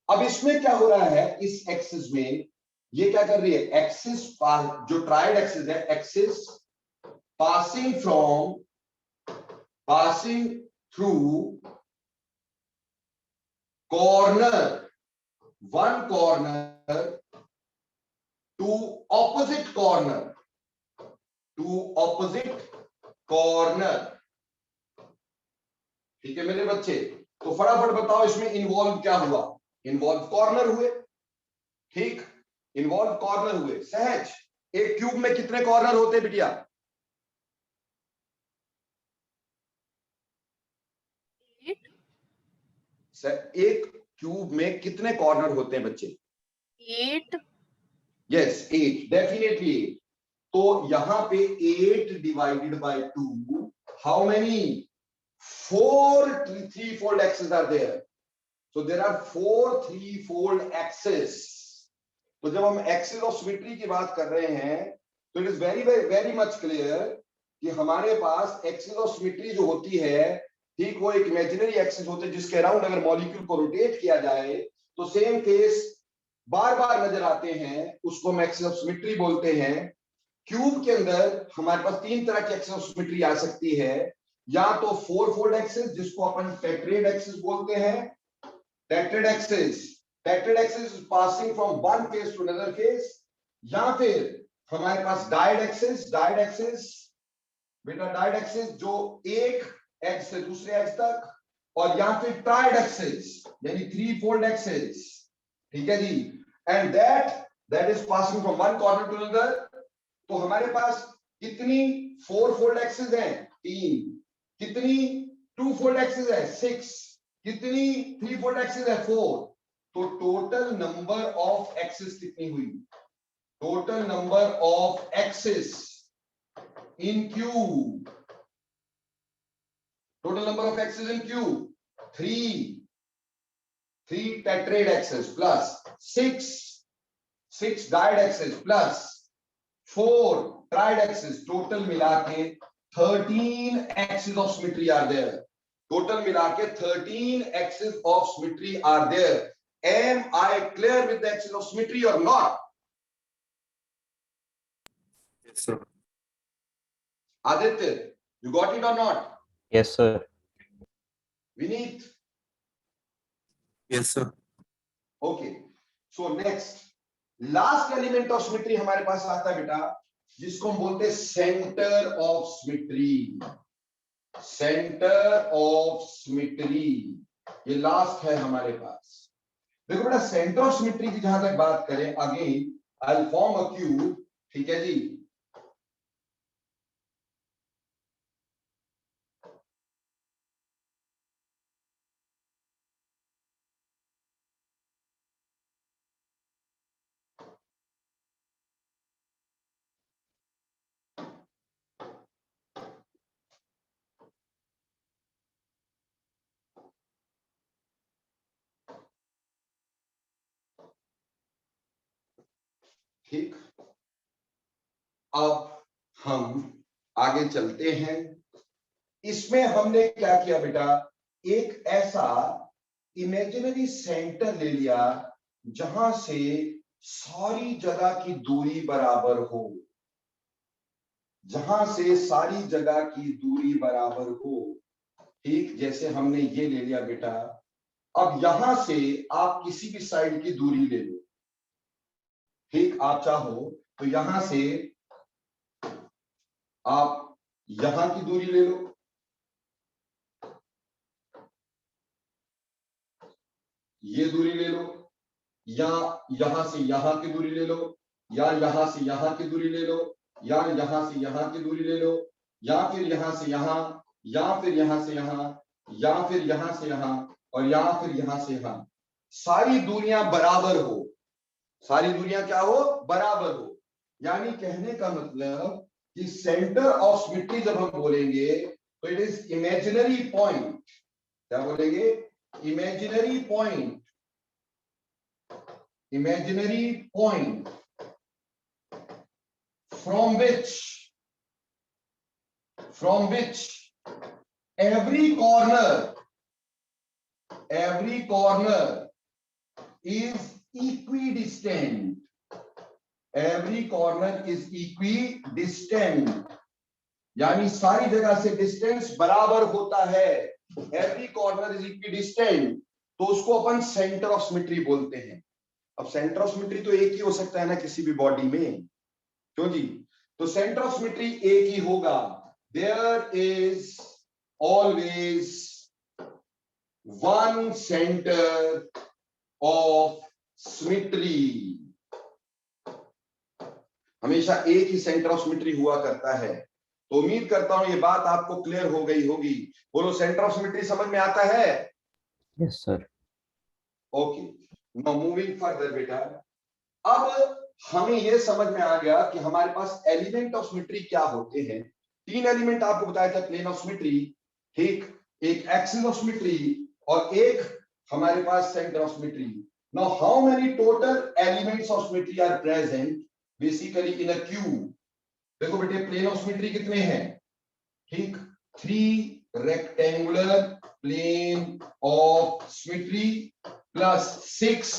अब इसमें क्या हो रहा है, इस एक्सिस में ये क्या कर रही है, एक्सिस जो ट्राइड एक्सिस है, axis passing through one corner to opposite corner, ठीक है मेरे बच्चे? तो फटाफट बताओ इसमें इन्वॉल्व क्या हुआ? इन्वॉल्व कॉर्नर हुए, ठीक, इन्वॉल्व कॉर्नर हुए। सहज, एक क्यूब में कितने कॉर्नर होते हैं बिटिया? एक क्यूब में कितने कॉर्नर होते हैं बच्चे? 8। Yes 8, definitely 8। तो यहां पे 8 divided by 2, how many? 4 3-fold axes are there. So there are 4 3-fold axes. तो जब हम एक्सिस ऑफ सिमेट्री की बात कर रहे हैं तो it is very very much clear कि हमारे पास एक्सिस ऑफ सिमेट्री जो होती है, ठीक, वो एक इमेजिनरी एक्सिस होते हैं जिसके अराउंड अगर मॉलिक्यूल को रोटेट किया जाए तो सेम फेस बार बार नजर आते हैं, उसको हम एक्सिस ऑफ सिमेट्री बोलते हैं। क्यूब के अंदर हमारे पास 3 तरह की एक्सिस ऑफ सिमेट्री आ सकती है, या तो 4-fold एक्सिस जिसको अपन टेट्रेड एक्सिस बोलते हैं, tetrad axis is passing from one face to another face, या फिर हमारे पास डाइड एक्सिस बेटा, डाइड एक्सिस जो एक एज से दूसरे एज तक, और या फिर ट्राइड एक्सिस यानी 3-fold एक्सिस, ठीक है जी, and that is passing from one corner to another. तो हमारे पास कितनी 4-fold एक्सिस है? 3। कितनी 2-fold एक्सिस है? 6। कितनी 3-fold एक्सिस है? 4। तो टोटल नंबर ऑफ एक्सिस कितनी हुई? Total number of axis in cube, total number of axis in cube 3 tetrad axis plus 6 dyad axis plus 4 triad axis, total मिला के 13 axis of symmetry are there. Total मिला के 13 axis of symmetry are there. Am I clear with the axis of symmetry or not? Yes, sir. Aditya, you got it or not? Yes, sir. Vineet, Yes, sir. Okay, so next last element of symmetry हमारे पास आता है बेटा, जिसको हम बोलते हैं centre of symmetry. Centre of symmetry ये लास्ट है हमारे पास। देखो बेटा, सेंटर ऑफ सिमेट्री की जहां तक बात करें, again I will form a cube, ठीक है जी। ठीक, अब हम आगे चलते हैं। इसमें हमने क्या किया बेटा, एक ऐसा इमेजिनरी सेंटर ले लिया जहां से सारी जगह की दूरी बराबर हो, जहां से सारी जगह की दूरी बराबर हो। ठीक, जैसे हमने ये ले लिया बेटा। अब यहां से आप किसी भी साइड की दूरी ले लो। ठीक, आप चाहो तो यहां से आप यहां की दूरी ले लो, ये दूरी ले लो, या यहां से यहां की दूरी ले लो, या यहां से यहां की दूरी ले लो, या यहां से यहां की दूरी ले लो, या फिर यहां से यहां, या फिर यहां से यहां, या फिर यहां से यहां, और या फिर यहां से यहां। सारी दूरियां बराबर हो, सारी दूरियां क्या हो, बराबर हो। यानी कहने का मतलब कि सेंटर ऑफ सिमेट्री जब हम बोलेंगे तो इट इज इमेजिनरी पॉइंट। क्या बोलेंगे, imaginary point, imaginary point from which every corner is equidistant. Every corner is equidistant, यानी सारी जगह से डिस्टेंस बराबर होता है। एवरी कॉर्नर इज इक्विडिस्टेंट, तो उसको अपन सेंटर ऑफ सिमेट्री बोलते हैं। अब सेंटर ऑफ सिमेट्री तो एक ही हो सकता है ना किसी भी बॉडी में, क्यों जी? तो सेंटर ऑफ सिमेट्री एक ही होगा। There is always one centre of symmetry, हमेशा एक ही सेंटर ऑफ सिमेट्री हुआ करता है। तो उम्मीद करता हूं ये बात आपको क्लियर हो गई होगी। बोलो, सेंटर ऑफ सिमेट्री समझ में आता है? Yes sir. Okay, now moving further बेटा, अब हमें यह समझ में आ गया कि हमारे पास एलिमेंट ऑफ सिमेट्री क्या होते हैं। तीन एलिमेंट आपको बताया था, प्लेन ऑफ सिमेट्री, ठीक, एक एक्सिस ऑफ सिमेट्री, और एक हमारे पास centre of symmetry. Now how many total elements of symmetry are present basically in a cube? देखो बेटे, प्लेन ऑफ सिमेट्री कितने हैं? ठीक, 3 rectangular plane of symmetry plus 6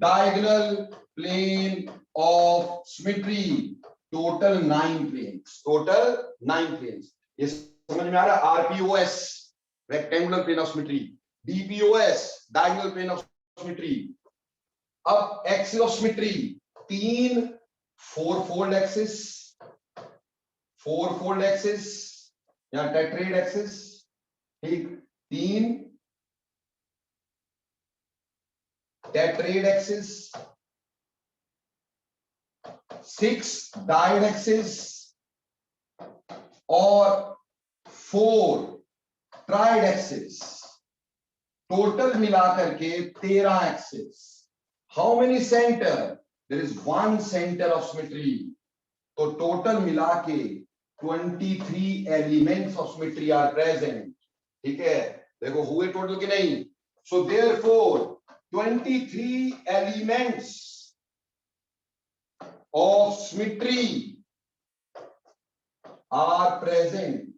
diagonal plane of symmetry, total 9 planes, total 9 planes. ये समझ में आ रहा? RPOS rectangular plane of symmetry, DPOS diagonal plane of symmetry. अब axis of symmetry, 3 4-fold axis, 4-fold axis या टेट्राहेड्रल एक्सिस, ठीक, 3 टेट्राहेड्रल एक्सिस, 6 डायड एक्सिस और 4 ट्राइड एक्सिस, टोटल मिलाकर के 13 axis. How many centre? There is one centre of symmetry. तो टोटल मिला के 23 elements of symmetry are present, ठीक है? देखो हुए टोटल कि नहीं? सो therefore 23 elements of symmetry are present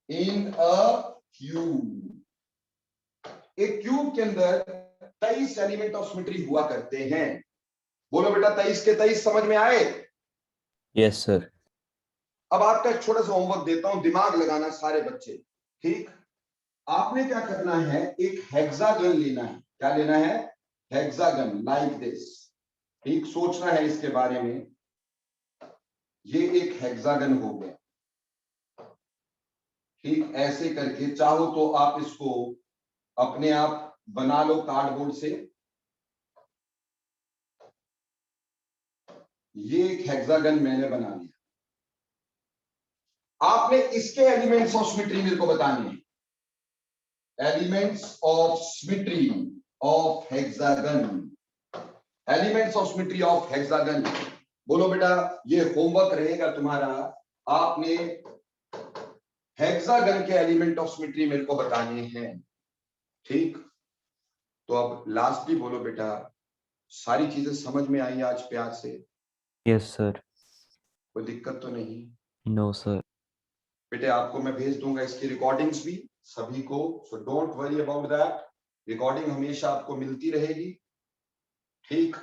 in a cube. एक क्यूब के अंदर 23 एलिमेंट ऑफ सिमेट्री हुआ करते हैं। बोलो बेटा, 23 के 23 समझ में आए? Yes sir. अब आपका एक छोटा सा होमवर्क देता हूं, दिमाग लगाना सारे बच्चे, ठीक? आपने क्या करना है, एक हेक्सागन लेना है। क्या लेना है? Hexagon, like this. ठीक, सोचना है इसके बारे में। ये एक हेक्सागन हो गया। ठीक, ऐसे करके चाहो तो आप इसको अपने आप बना लो कार्डबोर्ड से। ये एक हेक्सागन मैंने बना लिया। आपने इसके एलिमेंट्स ऑफ सिमेट्री मेरे को बताने हैं। Elements of symmetry of hexagon, elements of symmetry of hexagon. बोलो बेटा, ये होमवर्क रहेगा तुम्हारा। आपने हेक्सागन के एलिमेंट ऑफ सिमेट्री मेरे को बताने हैं। ठीक, तो अब लास्टली बोलो बेटा, सारी चीजें समझ में आई आज प्यार से? Yes sir. कोई दिक्कत तो नहीं? No sir. बेटे आपको मैं भेज दूंगा इसकी रिकॉर्डिंग्स भी सभी को, so don't worry about that. Recording हमेशा आपको मिलती रहेगी। ठीक,